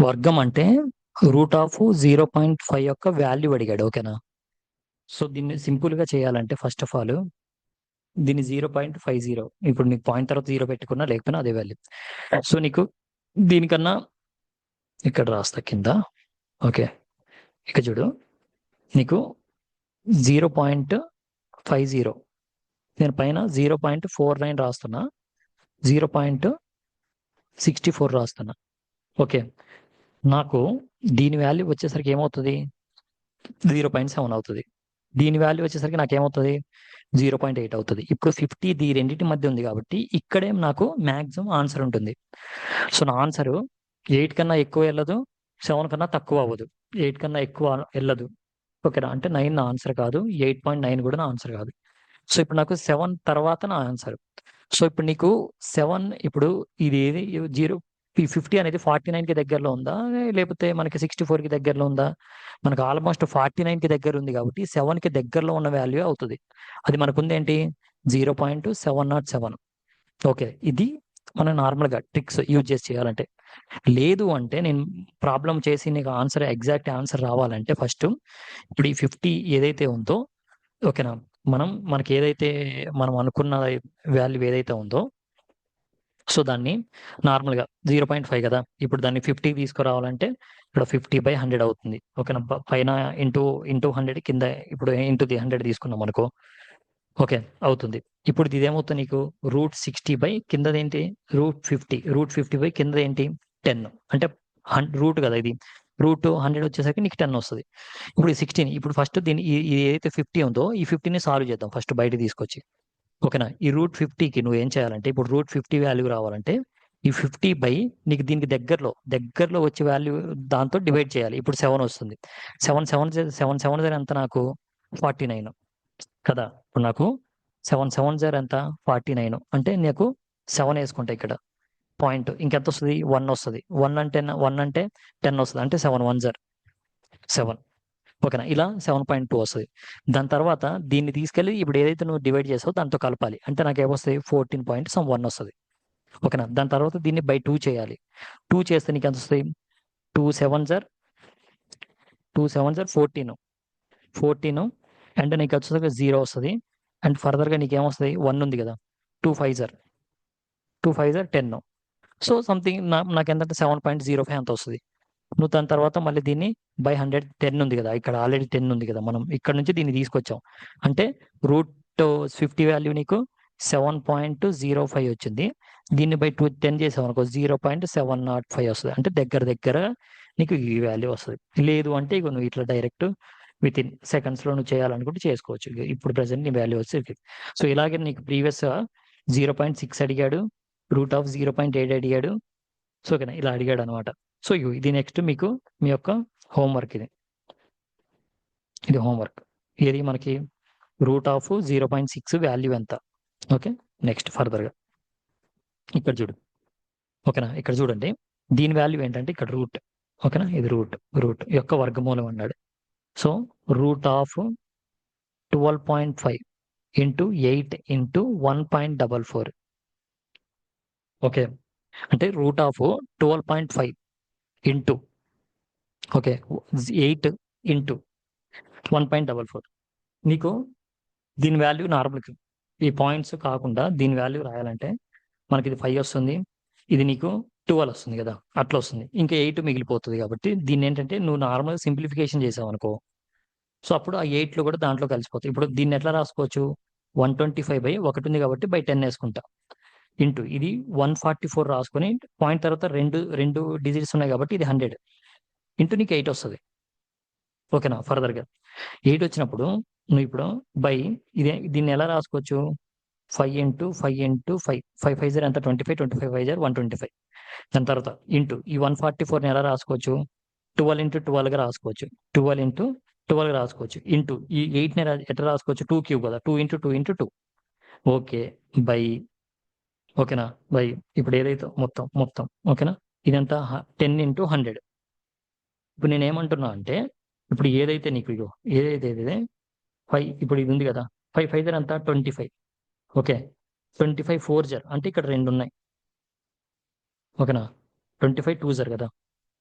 వర్గం అంటే √0.5 యొక్క వాల్యూ అడిగాడు. ఓకేనా, సో దీన్ని సింపుల్ గా చేయాలంటే ఫస్ట్ ఆఫ్ ఆల్ దీన్ని 0.50, ఇప్పుడు నీకు పాయింట్ తర్వాత 0 పెట్టుకున్నా లేకపోయినా అదే వాల్యూ. సో నీకు దీనికన్నా ఇక్కడ రాస్తా కింద. ఓకే, ఇక చూడు నీకు 0.50, నేను పైన 0.49 రాస్తున్నా, 0.64 రాస్తున్నా. ఓకే, నాకు దీని వాల్యూ వచ్చేసరికి ఏమవుతుంది, 0.7 అవుతుంది. దీని వాల్యూ వచ్చేసరికి నాకు ఏమవుతుంది, 0.8 అవుతుంది. ఇప్పుడు 50 దీ రెండింటి మధ్య ఉంది కాబట్టి ఇక్కడే నాకు మ్యాక్సిమం ఆన్సర్ ఉంటుంది. సో నా ఆన్సర్ 8 కన్నా ఎక్కువ వెళ్ళదు, 7 కన్నా తక్కువ అవ్వదు, 8 కన్నా ఎక్కువ వెళ్ళదు. ఓకేనా, అంటే 9 నా ఆన్సర్ కాదు, 8.9 కూడా నా ఆన్సర్ కాదు. సో ఇప్పుడు నాకు 7 తర్వాత నా ఆన్సర్. సో ఇప్పుడు నీకు 7 ఇప్పుడు ఇది ఏది 50 అనేది 49కి దగ్గరలో ఉందా, లేకపోతే మనకి 64కి దగ్గరలో ఉందా, మనకు ఆల్మోస్ట్ 49కి దగ్గర ఉంది కాబట్టి 7కి దగ్గరలో ఉన్న వాల్యూ అవుతుంది. అది మనకు ఉంది ఏంటి 0.707. ఓకే, ఇది మనం నార్మల్గా ట్రిక్స్ యూజ్ చేసి చేయాలంటే. లేదు అంటే నేను ప్రాబ్లం చేసి నీకు ఎగ్జాక్ట్ ఆన్సర్ రావాలంటే ఫస్ట్ ఇప్పుడు ఈ 50 ఏదైతే ఉందో, ఓకేనా, మనకి ఏదైతే మనం అనుకున్న వాల్యూ ఏదైతే ఉందో, సో దాన్ని నార్మల్గా 0.5 కదా, ఇప్పుడు దాన్ని 50 తీసుకురావాలంటే ఇక్కడ 50/100 అవుతుంది. ఓకేనా, పైన ఇంటూ 100 కింద ఇప్పుడు ఇంటూ ది 100 తీసుకున్నాం అనుకో, ఓకే అవుతుంది. ఇప్పుడు ఇదేమవుతుంది నీకు √60 కిందదేంటి √50 కింద ఏంటి 10, అంటే రూట్ కదా ఇది, √100 వచ్చేసరికి నీకు 10 వస్తుంది. ఇప్పుడు 16, ఇప్పుడు ఫస్ట్ దీన్ని ఇది ఏదైతే 50 ఉందో ఈ 50ని సాల్వ్ చేద్దాం ఫస్ట్ బయట తీసుకొచ్చి. ఓకేనా, ఈ √50కి నువ్వు ఏం చేయాలంటే ఇప్పుడు √50 వాల్యూ రావాలంటే ఈ 50 నీకు దీనికి దగ్గరలో వచ్చే వాల్యూ దాంతో డివైడ్ చేయాలి. ఇప్పుడు 7 వస్తుంది. 7 ఎంత నాకు 49 కదా. ఇప్పుడు నాకు 7 ఎంత 49, అంటే నీకు 7 వేసుకుంటా ఇక్కడ పాయింట్, ఇంకెంత వస్తుంది 1 వస్తుంది. 1 అంటే 10 వస్తుంది, అంటే 7 7. ఓకేనా, ఇలా 7.2 వస్తుంది. దాని తర్వాత దీన్ని తీసుకెళ్ళి ఇప్పుడు ఏదైతే నువ్వు డివైడ్ చేసావో దాంతో కలపాలి, అంటే నాకు ఏమొస్తుంది 14.1 వస్తుంది. ఓకేనా, దాని తర్వాత దీన్ని బై 2 చేయాలి. 2 చేస్తే నీకు ఎంత వస్తుంది 2 7 14, అంటే నీకు వచ్చేసరికి 0 వస్తుంది. అండ్ ఫర్దర్గా నీకు ఏమొస్తుంది 1 ఉంది కదా, 2 5 10. సో సంథింగ్ నాకు ఎంతంటే 7.05 అంత వస్తుంది. నువ్వు దాని తర్వాత మళ్ళీ దీన్ని బై 100 10 ఉంది కదా, ఇక్కడ ఆల్రెడీ 10 ఉంది కదా, మనం ఇక్కడ నుంచి దీన్ని తీసుకొచ్చాం, అంటే √50 వాల్యూ నీకు 7.05 వచ్చింది. దీన్ని బై 10 చేసాం అనుకో 0.705 వస్తుంది, అంటే దగ్గర నీకు ఈ వాల్యూ వస్తుంది. లేదు అంటే ఇక నువ్వు ఇట్లా డైరెక్ట్ విత్ ఇన్ సెకండ్స్లో నువ్వు చేయాలనుకుంటే చేసుకోవచ్చు. ఇప్పుడు ప్రజెంట్ నీ వాల్యూ వచ్చి. సో ఇలాగే నీకు ప్రీవియస్ 0.6 అడిగాడు, √0.8 అడిగాడు. సో ఓకేనా, ఇలా అడిగాడు అనమాట. సో ఇది నెక్స్ట్ మీకు మీ యొక్క హోంవర్క్, ఇది హోంవర్క్. ఇది మనకి √0.6 వాల్యూ ఎంత. ఓకే, నెక్స్ట్ ఫర్దర్గా ఇక్కడ చూడు. ఓకేనా, ఇక్కడ చూడండి, దీని వాల్యూ ఏంటంటే ఇక్కడ రూట్. ఓకేనా, ఇది రూట్ యొక్క వర్గమూలం అన్నాడు. So √12.5 into 8 into 1.44. ఓకే, అంటే √12.5 ఇంటూ ఓకే 8 ఇంటూ 1.44. నీకు దీని వాల్యూ నార్మల్కి ఈ పాయింట్స్ కాకుండా దీని వాల్యూ రాయాలంటే మనకి ఇది 5 వస్తుంది, ఇది నీకు 12 వస్తుంది కదా, అట్లా వస్తుంది. ఇంకా 8 మిగిలిపోతుంది. కాబట్టి దీన్ని ఏంటంటే నువ్వు నార్మల్ సింప్లిఫికేషన్ చేసావు అనుకో, సో అప్పుడు ఆ 8లో కూడా దాంట్లో కలిసిపోతాయి. ఇప్పుడు దీన్ని ఎట్లా రాసుకోవచ్చు 125/1 ఉంది కాబట్టి బై 10 వేసుకుంటా, ఇంటూ ఇది 144 రాసుకొని పాయింట్ తర్వాత రెండు డిజిట్స్ ఉన్నాయి కాబట్టి ఇది 100 ఇంటూ నీకు 8 వస్తుంది. ఓకేనా, ఫర్దర్గా 8 వచ్చినప్పుడు నువ్వు ఇప్పుడు బై దీన్ని ఎలా రాసుకోవచ్చు 5 ఇంటూ 5 ఇంటూ 5 5 5 ఎంత 25 25 5 125. దాని తర్వాత ఇంటూ ఈ 144ని ఎలా రాసుకోవచ్చు 12 ఇంటూ 12గా రాసుకోవచ్చు, 12 ఇంటూ 12గా రాసుకోవచ్చు, ఇంటూ ఈ 8ని ఎట్లా రాసుకోవచ్చు 2 క్యూబ్ కదా, 2 ఇంటూ 2 ఇంటూ 2. ఓకే బై, ఓకేనా బై ఇప్పుడు ఏదైతే మొత్తం ఓకేనా, ఇదంతా 10 ఇంటూ 100. ఇప్పుడు నేను ఏమంటున్నా అంటే ఇప్పుడు ఏదైతే నీకు ఏదైతే 5 ఇప్పుడు ఇది ఉంది కదా, 5 5 అంతా 25. ఓకే 25 4 అంటే ఇక్కడ 2 ఉన్నాయి. ఓకేనా, 25 2 కదా,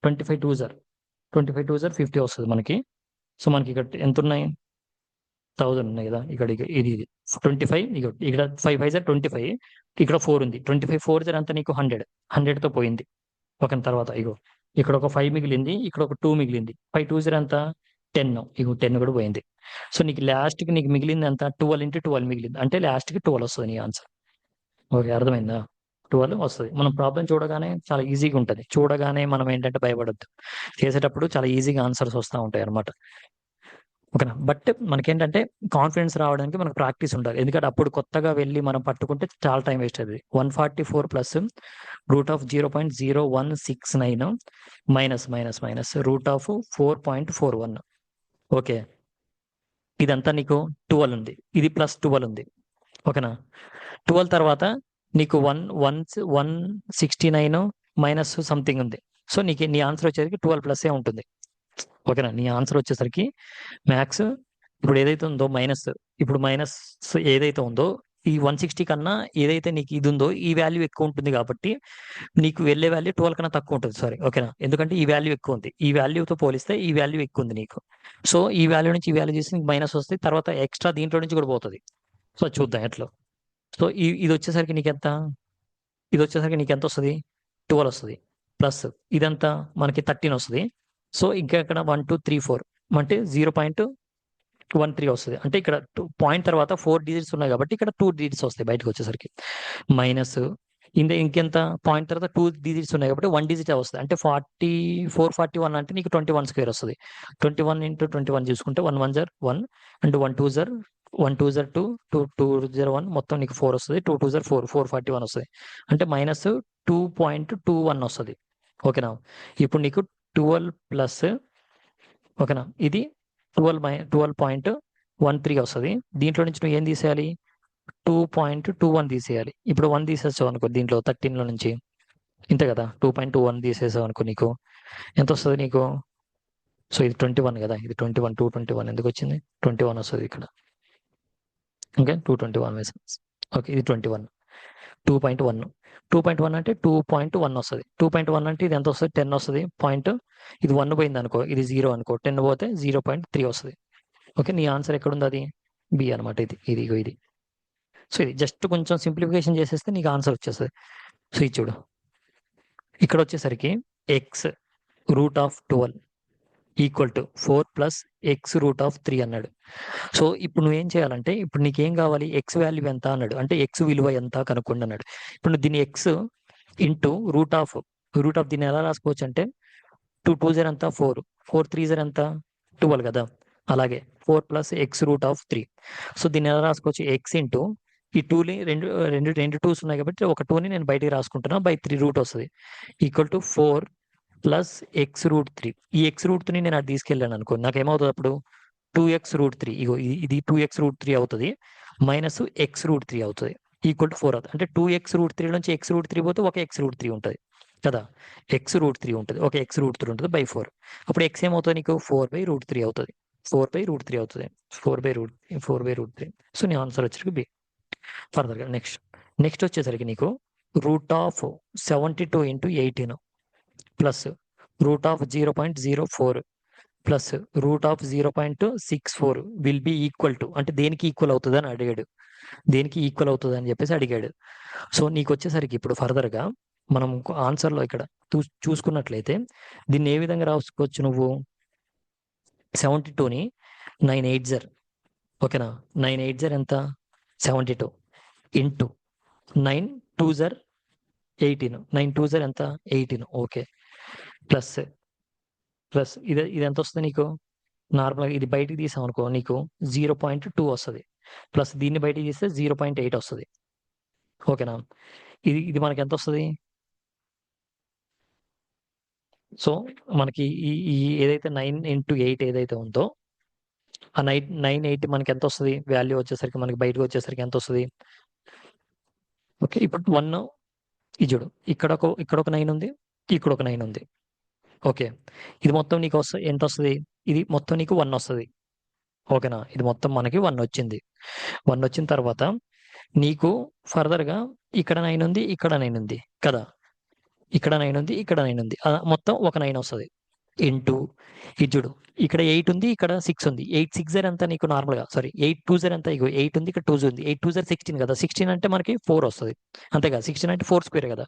25 2 50 వస్తుంది మనకి. సో మనకి ఇక్కడ ఎంత ఉన్నాయి 1000 ఉన్నాయి కదా, ఇక్కడ ఇది 25, ఇక్కడ 5 5 25, ఇక్కడ 4 ఉంది. 25 4 అంతా నీకు 100తో పోయింది. ఓకే, తర్వాత ఇక్కడ ఒక 5 మిగిలింది, ఇక్కడ ఒక 2 మిగిలింది. 5 2 అంతా 10, 10 కూడా పోయింది. సో నీకు లాస్ట్కి నీకు మిగిలింది ఎంత 12 ఇంటూ 12 మిగిలింది, అంటే లాస్ట్కి 12 వస్తుంది నీ ఆన్సర్. ఓకే, అర్థమైందా, 12 వస్తుంది. మనం ప్రాబ్లం చూడగానే చాలా ఈజీగా ఉంటుంది, చూడగానే మనం ఏంటంటే భయపడద్దు, చేసేటప్పుడు చాలా ఈజీగా ఆన్సర్స్ వస్తూ ఉంటాయి అనమాట. ఓకేనా, బట్ మనకేంటంటే కాన్ఫిడెన్స్ రావడానికి మనకు ప్రాక్టీస్ ఉండాలి. ఎందుకంటే అప్పుడు కొత్తగా వెళ్ళి మనం పట్టుకుంటే చాలా టైం వేస్ట్ అవుతుంది. 144 ప్లస్ √0.0169 మైనస్ √4.41. ఓకే, ఇదంతా నీకు 12 ఉంది, ఇది ప్లస్ 12 ఉంది. ఓకేనా, 12 తర్వాత నీకు 169 మైనస్ సంథింగ్ ఉంది. సో నీ ఆన్సర్ వచ్చేసరికి 12 ప్లస్ ఉంటుంది. ఓకేనా, నీ ఆన్సర్ వచ్చేసరికి మ్యాథ్స్ ఇప్పుడు ఏదైతే ఉందో మైనస్, ఇప్పుడు మైనస్ ఏదైతే ఉందో ఈ 160 కన్నా ఏదైతే నీకు ఇది ఉందో ఈ వాల్యూ ఎక్కువ ఉంటుంది కాబట్టి నీకు వెళ్ళే వాల్యూ 12 కన్నా తక్కువ ఉంటుంది. సారీ, ఓకేనా? ఎందుకంటే ఈ వాల్యూ ఎక్కువ ఉంది, ఈ వాల్యూతో పోలిస్తే ఈ వాల్యూ ఎక్కువ ఉంది నీకు. సో ఈ వాల్యూ నుంచి ఈ వాల్యూ చేసి నీకు మైనస్ వస్తుంది, తర్వాత ఎక్స్ట్రా దీంట్లో నుంచి కూడా పోతుంది. సో చూద్దాం ఎట్లా. సో ఇది వచ్చేసరికి నీకు ఎంత, ఇది వచ్చేసరికి నీకు ఎంత వస్తుంది? 12 వస్తుంది. ప్లస్ ఇదంతా మనకి 13 వస్తుంది. సో ఇంకా ఇక్కడ 1 2 3 4 అంటే 0.13 వస్తుంది. అంటే ఇక్కడ పాయింట్ తర్వాత 4 డిజిట్స్ ఉన్నాయి కాబట్టి ఇక్కడ 2 డిజిట్స్ వస్తాయి బయటకు వచ్చేసరికి. మైనస్ ఇంకెంత, పాయింట్ తర్వాత 2 డిజిట్స్ ఉన్నాయి కాబట్టి 1 డిజిట్ వస్తుంది. అంటే 41 అంటే నీకు 21 స్క్వేర్ వస్తుంది. 21 ఇంటూ 21 చూసుకుంటే 1 1 జర్ 1 అండ్ 1 2 జర్ 1 2 జర్ 2 2 2 జర్ 1 మొత్తం నీకు 4 వస్తుంది. 2 2 జర్ 4 441 వస్తుంది. అంటే మైనస్ 2.21 వస్తుంది. ఓకేనా? ఇప్పుడు నీకు 12 ప్లస్, ఓకేనా, ఇది 12.13 వస్తుంది. దీంట్లో నుంచి నువ్వు ఏం తీసేయాలి? 2.21 తీసేయాలి. ఇప్పుడు 1 తీసేసావు అనుకో దీంట్లో 13లో నుంచి, ఇంతే కదా. 2.21 తీసేసావు అనుకో నీకు ఎంత వస్తుంది నీకు? సో ఇది 21 కదా, ఇది 21 221 ఎందుకు వచ్చింది? 21 వస్తుంది ఇక్కడ. ఓకే, 221 వేసాం. ఓకే, ఇది 21 2.1 2.1 అంటే 2.1 వస్తుంది. 2.1 అంటే ఇది ఎంత వస్తుంది? 10 వస్తుంది. పాయింట్ ఇది 1 పోయింది అనుకో, ఇది 0 అనుకో, 10 పోతే 0.3 వస్తుంది. ఓకే, నీ ఆన్సర్ ఎక్కడుంది? అది బి అనమాట. ఇది. సో ఇది జస్ట్ కొంచెం సింప్లిఫికేషన్ చేసేస్తే నీకు ఆన్సర్ వచ్చేస్తుంది. సో ఇది చూడు, ఇక్కడ వచ్చేసరికి x root of 12 equal to 4 plus X root of 3 అన్నాడు. సో ఇప్పుడు నువ్వేం చేయాలంటే, ఇప్పుడు నీకేం కావాలి? ఎక్స్ వాల్యూ ఎంత అన్నాడు, అంటే ఎక్స్ విలువ ఎంత కనుక్కోండి అన్నాడు. ఇప్పుడు నువ్వు దీని ఎక్స్ ఇంటూ రూట్ ఆఫ్ దీన్ని ఎలా రాసుకోవచ్చు అంటే 2 2 జర్ ఎంత 4 4 3 జర్ ఎంత 12 కదా. అలాగే 4 plus X root of 3. So దీన్ని ఎలా రాసుకోవచ్చు? ఎక్స్ ఇంటూ ఈ 2ని రెండు 2's ఉన్నాయి కాబట్టి ఒక 2ని నేను బయటికి రాసుకుంటున్నా, బై 3 రూట్ వస్తుంది equal to 4 plus X root 3. ఈ ఎక్స్ రూట్ 3 నేను అది తీసుకెళ్ళాను అనుకో, నాకు ఏమవుతుంది అప్పుడు? 2x route 3. ఇగో ఇది 2x రూట్ 3 అవుతుంది, మైనస్ ఎక్స్ రూట్ 3 అవుతుంది, ఈక్వల్ టు 4 అవుతుంది. అంటే 2x రూట్ 3 నుంచి ఎక్స్ రూట్ 3 పోతే ఒక ఎక్స్ రూట్ 3 ఉంటుంది కదా. ఎక్స్ రూట్ 3 ఉంటుంది, ఒక ఎక్స్ రూట్ 3 ఉంటుంది బై 4. అప్పుడు ఎక్స్ ఏమవుతుంది నీకు? 4/√3 అవుతుంది. 4/√3 అవుతుంది. 4/3. సో నీ ఆన్సర్ వచ్చరికి బి. ఫర్దర్గా నెక్స్ట్ వచ్చేసరికి నీకు root of 72 into 18 plus root of 0.04 plus root of 0.64 will be equal to, అంటే దేనికి ఈక్వల్ అవుతుంది అని అడిగాడు. దేనికి ఈక్వల్ అవుతుంది అని చెప్పేసి అడిగాడు. సో నీకు వచ్చేసరికి ఇప్పుడు ఫర్దర్గా మనం ఆన్సర్లో ఇక్కడ చూసుకున్నట్లయితే దీన్ని ఏ విధంగా రాసుకోవచ్చు నువ్వు? 72ని 9 8 జర్, ఓకేనా, 9 8 జర్ ఎంత? 72 ఇంటూ 9 2 జర్ 18, 9 2 జర్ ఎంత? 18. ఓకే, ప్లస్ ఇది ఎంత వస్తుంది నీకు? నార్మల్గా ఇది బయటికి తీసాం అనుకో నీకు 0.2 వస్తుంది. ప్లస్ దీన్ని బయటికి తీస్తే 0.8 వస్తుంది. ఓకేనా? ఇది మనకి ఎంత వస్తుంది? సో మనకి ఈ ఏదైతే 9 ఇంటూ 8 ఏదైతే ఉందో ఆ 9 8 మనకి ఎంత వస్తుంది? వాల్యూ వచ్చేసరికి మనకి బయటకు వచ్చేసరికి ఎంత వస్తుంది? ఓకే, ఇప్పుడు 1 ఇది చూడు, ఇక్కడ ఒక 9 ఉంది, ఇక్కడ ఒక 9 ఉంది. ఓకే, ఇది మొత్తం నీకు ఎంత వస్తుంది? ఇది మొత్తం నీకు 1 వస్తుంది. ఓకేనా? ఇది మొత్తం మనకి 1 వచ్చింది. 1 వచ్చిన తర్వాత నీకు ఫర్దర్గా ఇక్కడ 9 ఉంది, ఇక్కడ 9 ఉంది కదా. ఇక్కడ 9 ఉంది, ఇక్కడ 9 ఉంది, మొత్తం ఒక 9 వస్తుంది. ఇంటూ ఇది చూడు, ఇక్కడ 8 ఉంది, ఇక్కడ 6 ఉంది. 8 6 జర్ ఎంత నీకు? నార్మల్గా సారీ 8 2 జర్ ఎంత? ఇగో 8 ఉంది, ఇక్కడ 2 ఉంది. 8 2 జర్ 16 కదా. 16 అంటే మనకి 4 వస్తుంది, అంతే కదా. 16 అంటే 4 స్క్వేర్ కదా,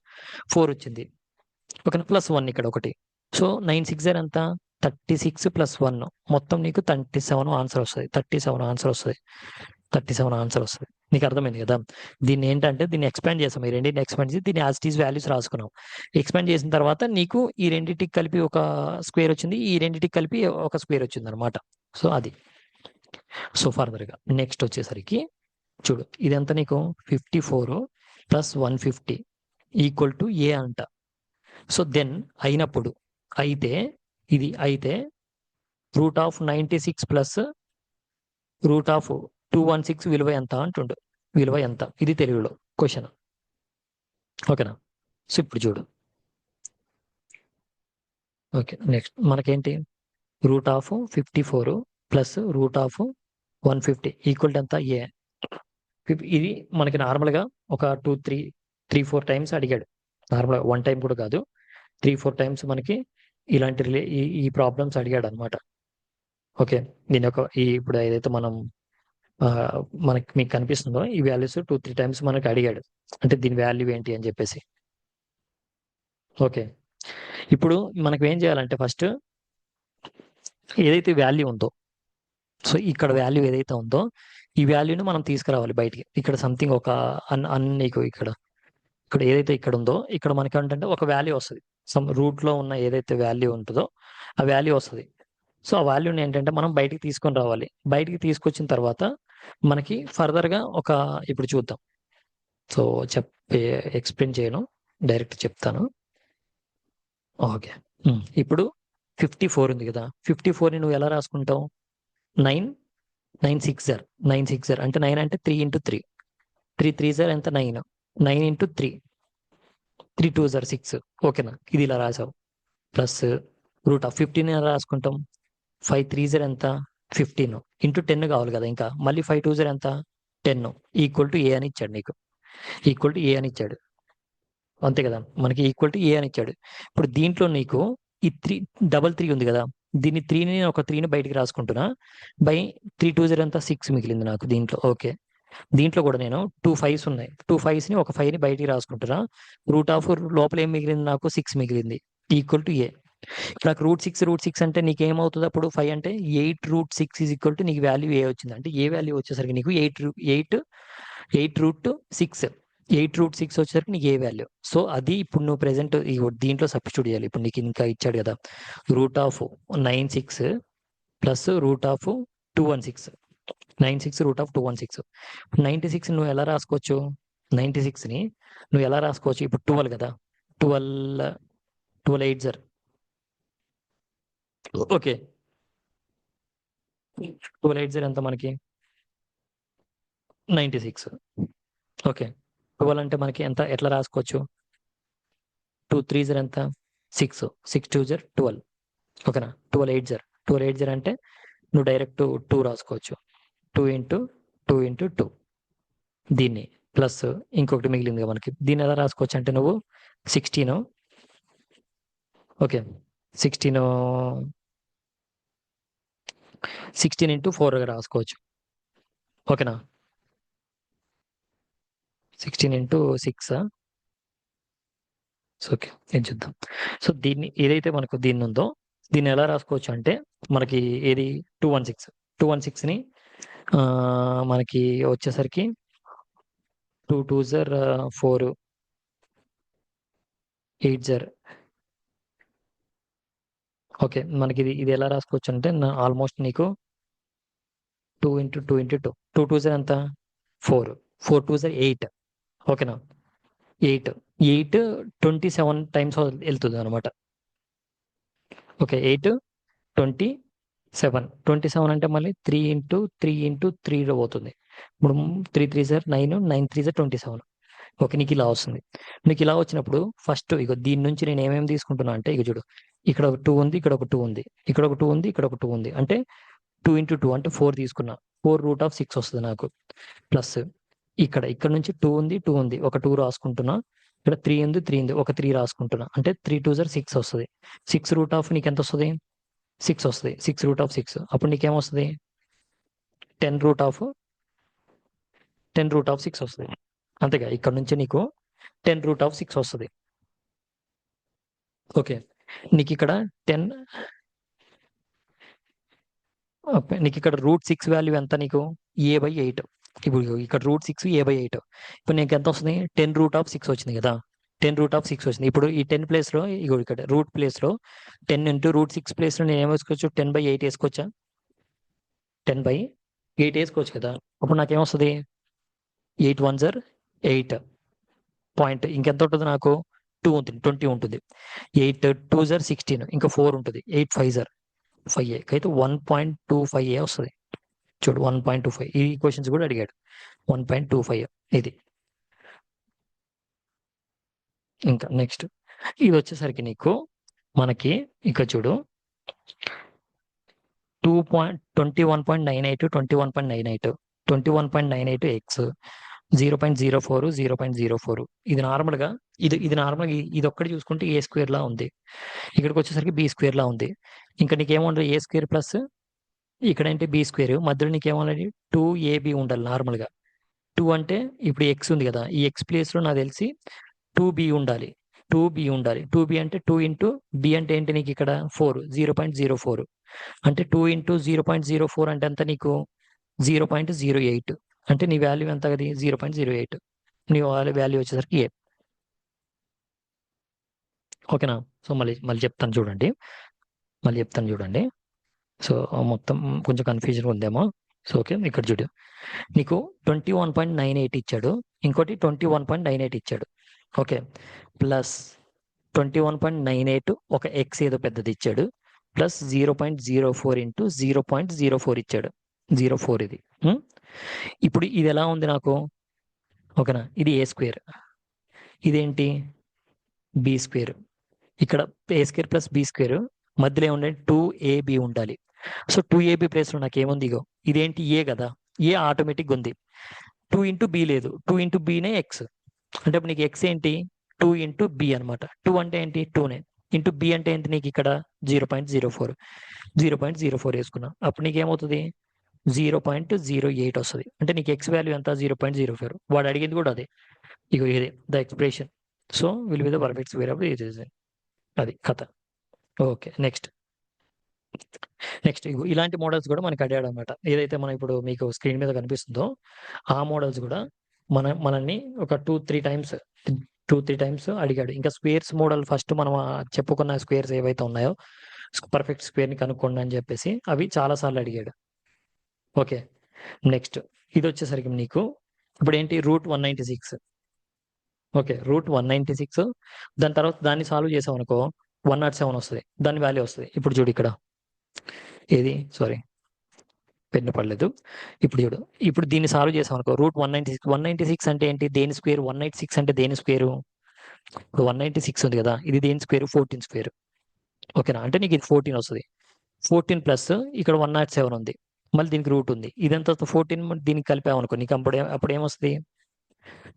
4 వచ్చింది. ఓకేనా? ప్లస్ 1 ఇక్కడ ఒకటి. సో 9 6 జర్ ఎంత? 36 ప్లస్ 1 మొత్తం నీకు 37 ఆన్సర్ వస్తుంది. 37 ఆన్సర్ వస్తుంది. 37 ఆన్సర్ వస్తుంది. నీకు అర్థమైంది కదా. దీన్ని ఏంటంటే దీన్ని ఎక్స్పాండ్ చేసాం, ఈ రెండింటిని ఎక్స్పాండ్ చేసి దీన్ని యాజ్ ఇట్ ఈస్ వాల్యూస్ రాసుకున్నాం. ఎక్స్పాండ్ చేసిన తర్వాత నీకు ఈ రెండింటికి కలిపి ఒక స్క్వేర్ వచ్చింది, ఈ రెండింటికి కలిపి ఒక స్క్వేర్ వచ్చింది అనమాట. సో అది. సో ఫర్దర్గా నెక్స్ట్ వచ్చేసరికి చూడు, ఇదంతా నీకు 54 ప్లస్ 150 ఈక్వల్ టు ఏ అంట. సో దెన్ అయితే root of 96 plus root of 216 విలువ ఎంత అంటుండు. విలువ ఎంత? ఇది తెలుగులో క్వశ్చన్. ఓకేనా? సో ఇప్పుడు చూడు, ఓకే, నెక్స్ట్ మనకేంటి? Root of 54 plus root of 150 equal to ఎంత? ఏ. ఇది మనకి నార్మల్గా ఒక 3-4 టైమ్స్ అడిగాడు. నార్మల్గా 1 టైం కూడా కాదు, 3-4 టైమ్స్ మనకి ఇలాంటి ఈ ప్రాబ్లమ్స్ అడిగాడు అనమాట. ఓకే, దీని యొక్క ఇప్పుడు ఏదైతే మనం మీకు కనిపిస్తుందో ఈ వాల్యూస్ 2-3 టైమ్స్ మనకి అడిగాడు. అంటే దీని వాల్యూ ఏంటి అని చెప్పేసి. ఓకే, ఇప్పుడు మనకు ఏం చేయాలంటే ఫస్ట్ ఏదైతే వాల్యూ ఉందో, సో ఇక్కడ వాల్యూ ఏదైతే ఉందో ఈ వాల్యూని మనం తీసుకురావాలి బయటికి. ఇక్కడ సంథింగ్ ఒక నీకు ఇక్కడ ఏదైతే ఇక్కడ ఉందో ఇక్కడ మనకి ఏంటంటే ఒక వాల్యూ వస్తుంది. రూట్ లో ఉన్న ఏదైతే వాల్యూ ఉంటుందో ఆ వాల్యూ వస్తుంది. సో ఆ వాల్యూని ఏంటంటే మనం బయటికి తీసుకొని రావాలి. బయటికి తీసుకొచ్చిన తర్వాత మనకి ఫర్దర్గా ఇప్పుడు చూద్దాం. సో ఎక్స్ప్లెయిన్ చేయను, డైరెక్ట్ చెప్తాను. ఓకే, ఇప్పుడు 54 ఉంది కదా, 54ని నువ్వు ఎలా రాసుకుంటావు? 9 6 అంటే 9 అంటే 3 × 3, 3 3 ఎంత? 9, 9 × 3, 3 2 6. ఓకేనా, ఇది ఇలా రాసావు. ప్లస్ √15 ఎలా రాసుకుంటాం? 5 3 ఎంత? 15 × 10 కావాలి కదా, ఇంకా మళ్ళీ 5 2 ఎంత? 10 ఈక్వల్ టు ఏ అని ఇచ్చాడు నీకు. ఈక్వల్ టు ఏ అని ఇచ్చాడు, అంతే కదా, మనకి ఈక్వల్ టు ఏ అని ఇచ్చాడు. ఇప్పుడు దీంట్లో నీకు ఈ 3 ఉంది కదా, దీన్ని 3ని ఒక 3ని బయటికి రాసుకుంటున్నా. బై 3 2 ఎంత? 6 మిగిలింది నాకు దీంట్లో. ఓకే, దీంట్లో కూడా నేను 2 5s ఉన్నాయి, 2 5s ని ఒక 5ని బయటికి రాసుకుంటున్నా. లోపల ఏం మిగిలింది? నాకు 6 మిగిలింది, ఈక్వల్ టు ఏ. నాకు √6 అంటే నీకు ఏమవుతుంది అప్పుడు? 5 అంటే 8 √6 ఈజ్ ఈక్వల్ టు నీకు వాల్యూ ఏ వచ్చింది. అంటే ఏ వాల్యూ వచ్చేసరికి నీకు 8 √6 వచ్చేసరికి నీకు ఏ వాల్యూ. సో అది ఇప్పుడు నువ్వు ప్రెసెంట్ దీంట్లో సబ్స్టిట్యూట్ చేయాలి. ఇప్పుడు నీకు ఇంకా ఇచ్చాడు కదా, √96 ప్లస్ √216, 96 √216. 96 నువ్వు ఎలా రాసుకోవచ్చు? 96ని నువ్వు ఎలా రాసుకోవచ్చు? ఇప్పుడు 12 కదా, 12 8 ఓకే, 12 8 ఎంత మనకి? 96. ఓకే, 12 అంటే మనకి ఎంత? ఎట్లా రాసుకోవచ్చు? 2 3 ఎంత? 6, 6 2 12. ఓకేనా, 12 8 అంటే నువ్వు డైరెక్ట్ 2 రాసుకోవచ్చు. 2 × 2 × 2 దీన్ని ప్లస్ ఇంకొకటి మిగిలింది కదా మనకి, దీన్ని ఎలా రాసుకోవచ్చు అంటే నువ్వు 16. ఓకే, 16 × 4 రాసుకోవచ్చు. ఓకేనా, 16 × 6. ఓకే, ఏం చూద్దాం. సో దీన్ని ఏదైతే మనకు దీన్ని ఉందో దీన్ని ఎలా రాసుకోవచ్చు అంటే మనకి ఏది 216ని మనకి వచ్చేసరికి 2 2 4 8. ఓకే, మనకి ఇది ఎలా రాసుకోవచ్చు అంటే ఆల్మోస్ట్ నీకు 2 × 2 × 2, 2 2 ఎంత? 4, 4 2 8. ఓకేనా, 8 27 టైమ్స్ వెళ్తుంది అనమాట. ఓకే, 8 27 అంటే మళ్ళీ 3 × 3 × 3 పోతుంది. ఇప్పుడు 3 3 9, 9 3 27. ఓకే, నీకు ఇలా వస్తుంది. నీకు ఇలా వచ్చినప్పుడు ఫస్ట్ ఇగో దీని నుంచి నేను ఏమేమి తీసుకుంటున్నా అంటే ఇక చూడు, ఇక్కడ ఒక 2 ఉంది, ఇక్కడ ఒక 2 ఉంది, ఇక్కడ ఒక 2 ఉంది, ఇక్కడ ఒక 2 ఉంది. అంటే 2 × 2 అంటే 4 తీసుకున్నా. 4 √6 వస్తుంది నాకు. ప్లస్ ఇక్కడ నుంచి 2 ఉంది, 2 ఉంది, ఒక 2 రాసుకుంటున్నా. ఇక్కడ 3 ఉంది, 3 ఉంది, ఒక 3 రాసుకుంటున్నా. అంటే 3 2 6 వస్తుంది. 6 నీకు ఎంత వస్తుంది? 6 వస్తుంది. 6 √6 అప్పుడు నీకేమొస్తుంది? 10 √6 వస్తుంది. అంతేగా, ఇక్కడ నుంచి నీకు 10 √6 వస్తుంది. ఓకే, నీకు ఇక్కడ 10 నీకు ఇక్కడ √6 వాల్యూ ఎంత? నీకు a/8. ఇప్పుడు ఇక్కడ √6 a/8. ఇప్పుడు నీకు ఎంత వస్తుంది? 10 √6 వచ్చింది కదా, 10 √6 వచ్చింది. ఇప్పుడు ఈ 10 ప్లేస్లో ఇగో ఇక్కడ రూట్ ప్లేస్లో 10 × √6 ప్లేస్లో నేను ఏం వేసుకోవచ్చు? 10/8 వేసుకోవచ్చా? 10/8 వేసుకోవచ్చు కదా. అప్పుడు నాకేమొస్తుంది? 8 1 8 పాయింట్ ఇంకెంత ఉంటుంది నాకు? 2 ఉంటుంది, 20 ఉంటుంది. 8 2 16, ఇంకా 4 ఉంటుంది. 8 5 5a అయితే 1.25a వస్తుంది. చూడు 1.25. ఈ క్వశ్చన్స్ కూడా అడిగాడు. 1.25 ఇది. ఇంకా నెక్స్ట్ ఇది వచ్చేసరికి నీకు మనకి ఇక చూడు 21.98, 21.98 21.98x, 0.04, 0.04. ఇది నార్మల్గా ఇది ఒక్కటి చూసుకుంటే ఏ స్క్వేర్ లా ఉంది. ఇక్కడికి వచ్చేసరికి బి స్క్వేర్ లా ఉంది. ఇంకా నీకేముండాలి? ఏ స్క్వేర్ ప్లస్ ఇక్కడ అంటే బి స్క్వేర్, మధ్యలో నీకేమోనాలి? 2ab ఉండాలి నార్మల్గా. 2 అంటే ఇప్పుడు ఎక్స్ ఉంది కదా, ఈ ఎక్స్ ప్లేస్లో నాకు తెలిసి 2b ఉండాలి. 2b అంటే 2 ఇంటూ బి అంటే ఏంటి నీకు ఇక్కడ 4, 0.04. అంటే 2 ఇంటూ 0.04 అంటే ఎంత నీకు 0.08. అంటే నీ వాల్యూ ఎంత? అది 0.08. నీ వాల్యూ వచ్చేసరికి ఏ. ఓకేనా? సో మళ్ళీ చెప్తాను చూడండి. సో మొత్తం కొంచెం కన్ఫ్యూజన్ ఉందేమో. సో ఓకే, ఇక్కడ చూడు, నీకు 21.98 ఇచ్చాడు, ఇంకోటి 21.98 ఇచ్చాడు. ఓకే, ప్లస్ 21.98 ఒక ఎక్స్ ఏదో పెద్దది ఇచ్చాడు, ప్లస్ 0.04 ఇంటూ 0.04 ఇచ్చాడు. 04 ఇది. ఇప్పుడు ఇది ఎలా ఉంది నాకు? ఓకేనా, ఇది ఏ స్క్వేర్, ఇదేంటి బి స్క్వేర్. ఇక్కడ ఏ స్క్వేర్ ప్లస్ బి స్క్వేర్, మధ్యలో ఏముండాలి? 2ab ఉండాలి. సో 2ab ప్లేస్లో నాకు ఏముంది? ఇగో ఇదేంటి? ఏ కదా, ఏ ఆటోమేటిక్గా ఉంది. 2 ఇంటూ బి లేదు, 2 ఇంటూ బీనే ఎక్స్. అంటే ఇప్పుడు నీకు ఎక్స్ ఏంటి? 2 ఇంటూ బి అనమాట. 2 అంటే ఏంటి? 2నే. ఇంటూ బి అంటే ఏంటి నీకు ఇక్కడ? 0.04. 0.04 వేసుకున్నా, అప్పుడు నీకు ఏమవుతుంది? 0.08 వస్తుంది. అంటే నీకు ఎక్స్ వాల్యూ ఎంత? 0.04. వాడు అడిగింది కూడా అదే. ఇగో ఇదే the expression. So will be the perfect square of ఇది. అది కథ. ఓకే, నెక్స్ట్ ఇలాంటి మోడల్స్ కూడా మనకి అడిగాడు అనమాట. ఏదైతే మనం ఇప్పుడు మీకు స్క్రీన్ మీద కనిపిస్తుందో ఆ మోడల్స్ కూడా మనల్ని ఒక 2-3 టైమ్స్ అడిగాడు. ఇంకా స్క్వేర్స్ మోడల్ ఫస్ట్ మనం చెప్పుకున్న స్క్వేర్స్ ఏవైతే ఉన్నాయో పర్ఫెక్ట్ స్క్వేర్ ని కనుక్కోండి అని చెప్పేసి అవి చాలా సార్లు అడిగాడు. ఓకే, నెక్స్ట్ ఇది వచ్చేసరికి నీకు ఇప్పుడు ఏంటి? √196. ఓకే, √196. దాని తర్వాత దాన్ని సాల్వ్ చేసాం అనుకో 107 వస్తుంది, దాని వాల్యూ వస్తుంది. ఇప్పుడు చూడు ఇక్కడ, ఏది సారీ పెన్ను పడలేదు. ఇప్పుడు చూడు, ఇప్పుడు దీన్ని సాల్వ్ చేసాం అనుకో √196. 196 అంటే ఏంటి? దేని స్క్వేర్? 196 అంటే దేని స్క్వేరు? ఇప్పుడు 196 ఉంది కదా, ఇది దేని స్క్వేర్? 14 స్క్వేర్. ఓకేనా, అంటే నీకు ఇది 14 వస్తుంది. 14 ప్లస్ ఇక్కడ 107 ఉంది, మళ్ళీ దీనికి రూట్ ఉంది. ఇదంతా 14 దీనికి కలిపామనుకో నీకు అప్పుడు ఏమొస్తుంది?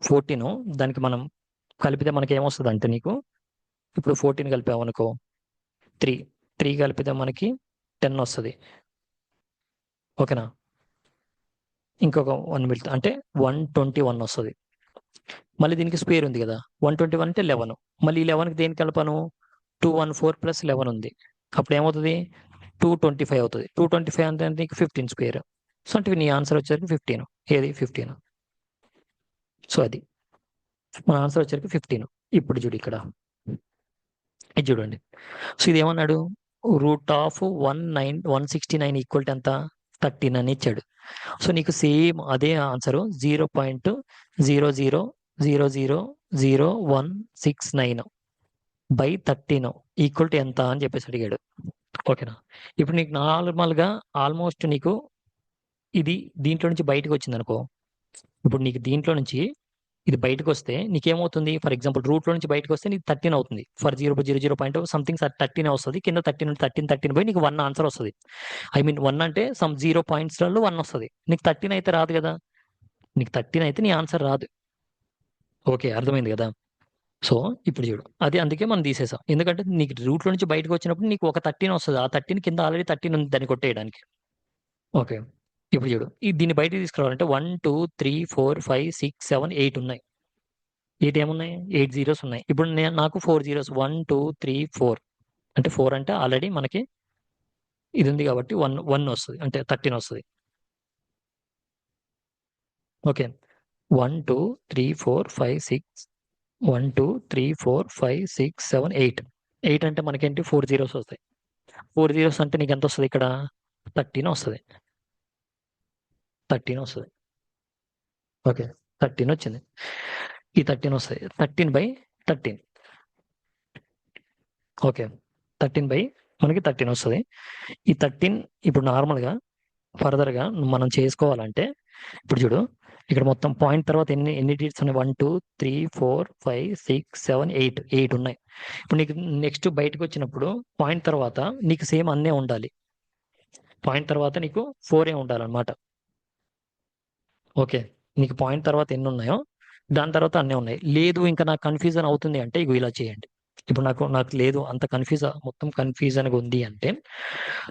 14 దానికి మనం కలిపితే మనకి ఏమొస్తుంది అంటే నీకు ఇప్పుడు 14 కలిపామనుకో 3 కలిపితే మనకి 10 వస్తుంది. ఓకేనా, ఇంకొక 1 మినిట్ అంటే 121 వస్తుంది. మళ్ళీ దీనికి స్క్వేర్ ఉంది కదా, 121 అంటే 11. మళ్ళీ 11కి దేనికి కలపను? 214 ప్లస్ 11 ఉంది, అప్పుడు ఏమవుతుంది? 225 అవుతుంది. 225 అంటే నీకు 15 స్క్వేర్. సో అంటే నీ ఆన్సర్ వచ్చేసరికి 15. ఏది? 15. సో అది మన ఆన్సర్ వచ్చేసరికి 15. ఇప్పుడు చూడు ఇక్కడ, ఇది చూడండి. సో ఇది ఏమన్నాడు? √169 ఈక్వల్ టు ఎంత? 13 అని ఇచ్చాడు. సో నీకు సేమ్ అదే ఆన్సర్ 0.00000169 బై 13 ఈక్వల్ టు ఎంత అని చెప్పేసి అడిగాడు. ఓకేనా, ఇప్పుడు నీకు నార్మల్గా ఆల్మోస్ట్ నీకు ఇది దీంట్లో నుంచి బయటకు వచ్చింది అనుకో. ఇప్పుడు నీకు దీంట్లో నుంచి ఇది బయటకు వస్తే నీకేమవుతుంది? ఫర్ ఎగ్జాంపుల్ రూట్లో నుంచి బయటకు వస్తే నీకు 13 అవుతుంది. ఫర్ 0.00 పాయింట్ సంథింగ్ 13 వస్తుంది. కింద 13 పోయి నీకు 1 ఆన్సర్ వస్తుంది. ఐ మీన్ 1 అంటే సమ్ 0 పాయింట్స్లలో 1 వస్తుంది. నీకు 13 అయితే రాదు కదా, నీకు 13 అయితే నీ ఆన్సర్ రాదు. ఓకే, అర్థమైంది కదా? సో ఇప్పుడు చూడు, అది అందుకే మనం తీసేసాం. ఎందుకంటే నీకు రూట్లో నుంచి బయటకు వచ్చినప్పుడు నీకు ఒక 13 వస్తుంది. ఆ 13 కింద ఆల్రెడీ 13 ఉంది దాన్ని కొట్టేయడానికి. ఓకే, ఇప్పుడు చూడు, దీన్ని బయటకు తీసుకురావాలంటే 1 2 3 4 5 6 7 8 ఉన్నాయి. 8 ఏమున్నాయి? 8 జీరోస్ ఉన్నాయి. ఇప్పుడు నాకు 4 జీరోస్ 1 2 3 4 అంటే 4 అంటే ఆల్రెడీ మనకి ఇది ఉంది కాబట్టి 1 వస్తుంది, అంటే 13 వస్తుంది. ఓకే, 1 2 3 4 5 6 1 2 3 4 5 6 7 8 అంటే మనకేంటి 4 జీరోస్ వస్తాయి. 4 జీరోస్ అంటే నీకు ఎంత వస్తుంది? ఇక్కడ 13 వస్తుంది. 13 వస్తుంది. ఓకే, 13 వచ్చింది. ఈ 13 వస్తుంది. 13/13. ఓకే, 13 మనకి 13 వస్తుంది. ఈ 13 ఇప్పుడు నార్మల్గా ఫర్దర్గా మనం చేసుకోవాలంటే ఇప్పుడు చూడు, ఇక్కడ మొత్తం పాయింట్ తర్వాత ఎన్ని డిజిట్స్ ఉన్నాయి? 1 2 3 4 5 6 7 8 ఉన్నాయి. ఇప్పుడు నీకు నెక్స్ట్ బయటకు వచ్చినప్పుడు పాయింట్ తర్వాత నీకు సేమ్ అన్నే ఉండాలి. పాయింట్ తర్వాత నీకు 4 ఉండాలన్నమాట. ఓకే, నీకు పాయింట్ తర్వాత ఎన్ని ఉన్నాయో దాని తర్వాత అన్నీ ఉన్నాయి. లేదు ఇంకా నాకు కన్ఫ్యూజన్ అవుతుంది అంటే ఇగో ఇలా చేయండి. ఇప్పుడు నాకు నాకు లేదు అంత మొత్తం కన్ఫ్యూజన్గా ఉంది అంటే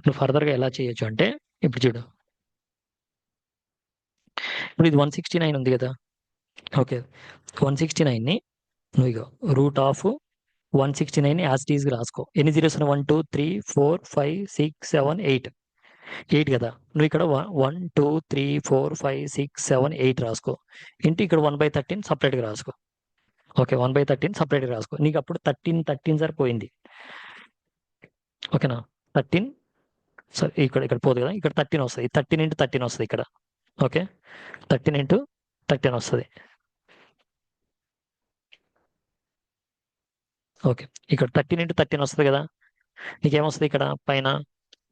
నువ్వు ఫర్దర్గా ఎలా చేయొచ్చు అంటే ఇప్పుడు చూడు, ఇప్పుడు ఇది 169 ఉంది కదా. ఓకే, 169ని నువ్వు ఇగో రూట్ ఆఫ్ 169 యాజ్ ఇట్ ఈస్గా రాసుకో. ఎన్ని జీరోస్ ఉన్నాయి? 1 2 3 4 5 6 7 8 8 కదా. నువ్వు ఇక్కడ 1 2 3 4 5 6 7 8 రాసుకో. ఇంటి ఇక్కడ 1/13 సపరేట్గా రాసుకో. ఓకే, 1/13 సపరేట్గా రాసుకో. నీకు అప్పుడు 13 సార్ పోయింది. ఓకేనా, 13 సరే ఇక్కడ ఇక్కడ పోదు కదా, ఇక్కడ 13 వస్తుంది. 13 ఇంటూ 13 వస్తుంది ఇక్కడ. ఓకే, 13 ఇంటూ 13 వస్తుంది. ఓకే, ఇక్కడ 13 ఇంటూ 13 వస్తుంది కదా. నీకేమొస్తుంది ఇక్కడ పైన?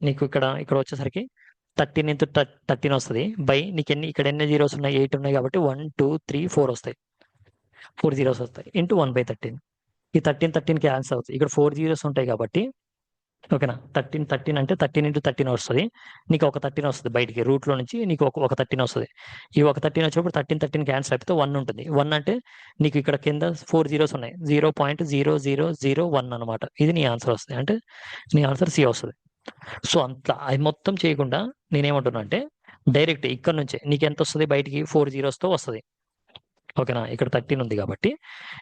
నీకు ఇక్కడ ఇక్కడ వచ్చేసరికి 13 ఇంటూ 13 వస్తుంది బై నీకు ఎన్ని ఇక్కడ ఎన్ని జీరోస్ ఉన్నాయి? 8 ఉన్నాయి కాబట్టి 1 2 3 4 వస్తాయి. 4 జీరోస్ వస్తాయి ఇంటూ 1/13. ఈ 13 క్యాన్సిల్ అవుతుంది. ఇక్కడ 4 జీరోస్ ఉంటాయి కాబట్టి ఓకేనా. 13 అంటే 13 ఇంటూ 13 వస్తుంది. నీకు ఒక 13 వస్తుంది బయటికి రూట్లో నుంచి. నీకు ఒక 13 వస్తుంది. ఈ ఒక 13 వచ్చినప్పుడు 13 క్యాన్సిల్ అయిపోతే 1 ఉంటుంది. 1 అంటే నీకు ఇక్కడ కింద 4 జీరోస్ ఉన్నాయి. 0.0001 అనమాట. ఇది నీ ఆన్సర్ వస్తుంది. అంటే నీ ఆన్సర్ సి వస్తుంది. సో అంత అది మొత్తం చేయకుండా నేనేమంటున్నా అంటే డైరెక్ట్ ఇక్కడ నుంచే నీకు ఎంత వస్తుంది? బయటికి 4 జీరోస్తో వస్తుంది. ఓకేనా, ఇక్కడ 13 ఉంది కాబట్టి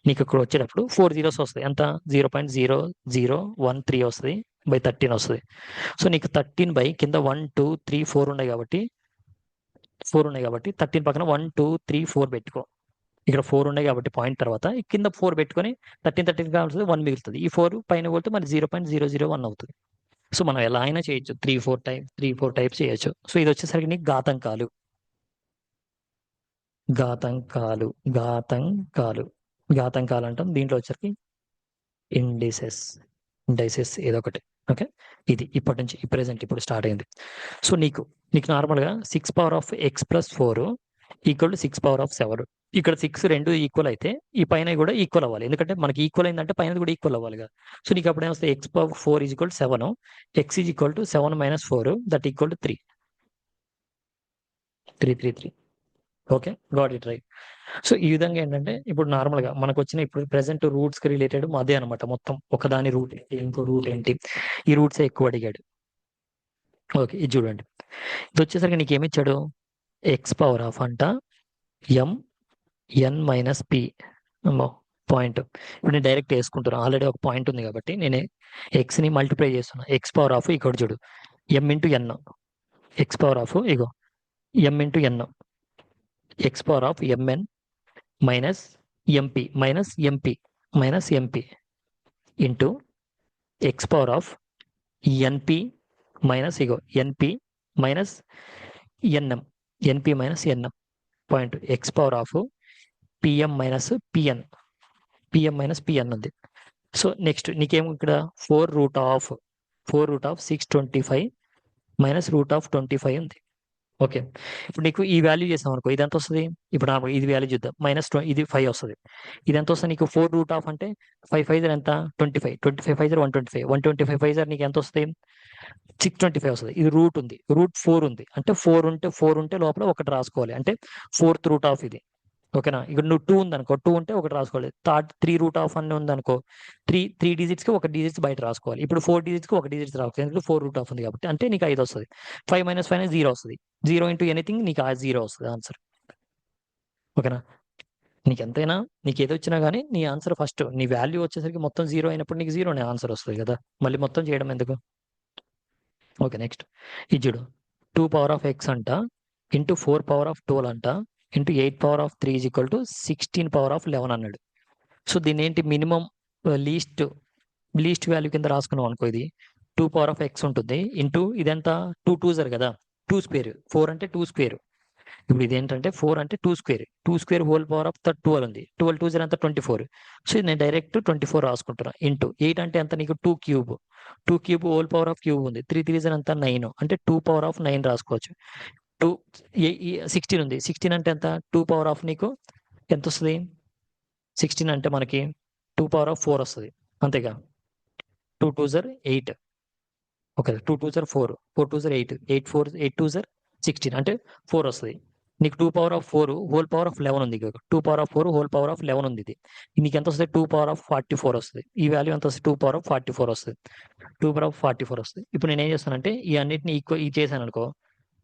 నీకు ఇక్కడ వచ్చేటప్పుడు 4 జీరోస్ వస్తాయి. ఎంత? 0.0013 వస్తుంది బై 13 వస్తుంది. సో నీకు 13 బై కింద 1 2 3 4 ఉన్నాయి కాబట్టి 13 పక్కన 1 2 3 4 పెట్టుకో. ఇక్కడ 4 ఉన్నాయి కాబట్టి పాయింట్ తర్వాత కింద 4 పెట్టుకొని 13 కావాల్సింది 1 మిగులుతుంది. ఈ 4 పైన పోతే మరి 0.001 అవుతుంది. సో మనం ఎలా అయినా చేయొచ్చు. 3 4 టైప్స్ చేయొచ్చు. సో ఇది వచ్చేసరికి నీకు ఘాతాంకాలు. ఘాతాంకాలు ఘాతాంకాలు ఘాతాంకాలు అంటాం. దీంట్లో వచ్చరికి ఇండైసెస్ ఏదో ఒకటి. ఓకే, ఇది ఇప్పటి నుంచి ప్రెసెంట్ ఇప్పుడు స్టార్ట్ అయింది. సో నీకు నార్మల్గా 6^(x+4) = 6^7. ఇక్కడ 6 రెండు ఈక్వల్ అయితే ఈ పైన కూడా ఈక్వల్ అవ్వాలి. ఎందుకంటే మనకి ఈక్వల్ అయిందంటే పైన కూడా ఈక్వల్ అవ్వాలి కదా. సో నీకు అప్పుడు ఏమొస్తుంది? x⁴ = 7, x = 7 - 4 that = 3. 3 okay, got it right. So ఈ విధంగా ఏంటంటే ఇప్పుడు నార్మల్గా మనకు వచ్చిన ఇప్పుడు ప్రెసెంట్ రూట్స్కి రిలేటెడ్ అదే అనమాట. మొత్తం ఒకదాని రూట్ ఏంటి, ఇంకో రూట్ ఏంటి, ఈ రూట్సే ఎక్కువ అడిగాడు. ఓకే, ఇది చూడండి. ఇది వచ్చేసరికి నీకు ఏమి ఇచ్చాడు? x⁴ అంట mn - p పాయింట్. ఇప్పుడు నేను డైరెక్ట్ వేసుకుంటున్నాను. ఆల్రెడీ ఒక పాయింట్ ఉంది కాబట్టి నేను ఎక్స్ని మల్టిప్లై చేస్తున్నా. x⁴ ఇక్కడ చూడు m × n. x⁴ ఇగో m × n. x⁴ mn - mp into x⁴np ఇగో np nm point. x⁴pm - pn ఉంది. సో నెక్స్ట్ నీకేమో ఇక్కడ 4√625 -√25 ఉంది. ఓకే, ఇప్పుడు నీకు ఈ వాల్యూ చేసాం అనుకో, ఇది ఎంత వస్తుంది? ఇప్పుడు ఇది వాల్యూ చూద్దాం. ఇది 5 వస్తుంది. ఇది ఎంత వస్తుంది నీకు? 4√6 అంటే 5 5 ఎంత? 25. 25 5 125. 125 5 నీకు ఎంత వస్తుంది? 625 వస్తుంది. ఇది రూట్ ఉంది, రూట్ 4 ఉంది. అంటే 4 ఉంటే లోపల ఒకటి రాసుకోవాలి. అంటే 4th రూట్ ఆఫ్ ఇది. ఓకేనా, ఇక్కడ నువ్వు 2 ఉందనుకో, 2 ఉంటే ఒకటి రాసుకోవాలి. 3√6 అన్నీ ఉందనుకో, 3 డిజిట్స్కి ఒక డిజిట్స్ బయట రాసుకోవాలి. ఇప్పుడు 4 డిజిట్స్కి ఒక డిజిట్స్ రాసుకోవాలి. ఎందుకంటే 4√6 ఉంది కాబట్టి. అంటే నీకు 5 వస్తుంది. 5 - 5 0 వస్తుంది. 0 × ఎనీథింగ్ నీకు 0 వస్తుంది ఆన్సర్. ఓకేనా, నీకు ఎంతైనా నీకు ఏది వచ్చినా కానీ నీ ఆన్సర్ ఫస్ట్ నీ వాల్యూ వచ్చేసరికి మొత్తం 0 అయినప్పుడు నీకు 0 ఆన్సర్ వస్తుంది కదా. మళ్ళీ మొత్తం చేయడం ఎందుకు? ఓకే, నెక్స్ట్ ఇది చూడు. 2^(x) అంట ఇంటూ 4^12 అంట ఇంటూ 8^3 = 16^11 అన్నాడు. సో దీన్ని ఏంటి? మినిమం లీస్ట్ వాల్యూ కింద రాసుకున్నాం అనుకో. ఇది 2^(x) ఉంటుంది ఇంటూ ఇదంతా 2 2s కదా, 2^². 4 అంటే 2^². ఇప్పుడు ఇదేంటంటే 4 అంటే 2^². 2^² (12) ఉంది. 12 2s అంతా 24. సో నేను డైరెక్ట్ 24 రాసుకుంటున్నా. ఇంటూ 8 అంటే ఎంత నీకు? 2³ 2³ ఉంది. 3 3s అంతా 9. అంటే 2^9 రాసుకోవచ్చు. 16 ఉంది. 16 అంటే ఎంత? 2 నీకు ఎంత వస్తుంది? 16 అంటే మనకి 2^4 వస్తుంది. అంతేగా. 2 2s 8. Okay, 2 2s 4, 4 2s 8, 8 2s 16 అంటే 4 వస్తుంది. నీకు 2 power of 4 whole power of 11 ఉంది. 2 power of 4 whole power of 11 ఉంది. ఇది నీకు ఎంత వస్తుంది? 2 పవర్ ఆఫ్ 44 వస్తుంది. ఈ వాల్యూ ఎంత వస్తుంది? 2 పవర్ ఆఫ్ 44 వస్తుంది. 2 పవర్ ఆఫ్ 44 వస్తుంది. ఇప్పుడు నేను ఏం చేస్తానంటే ఈ అన్నిటిని ఈక్వల్ ఇది చేశాను అనుకో,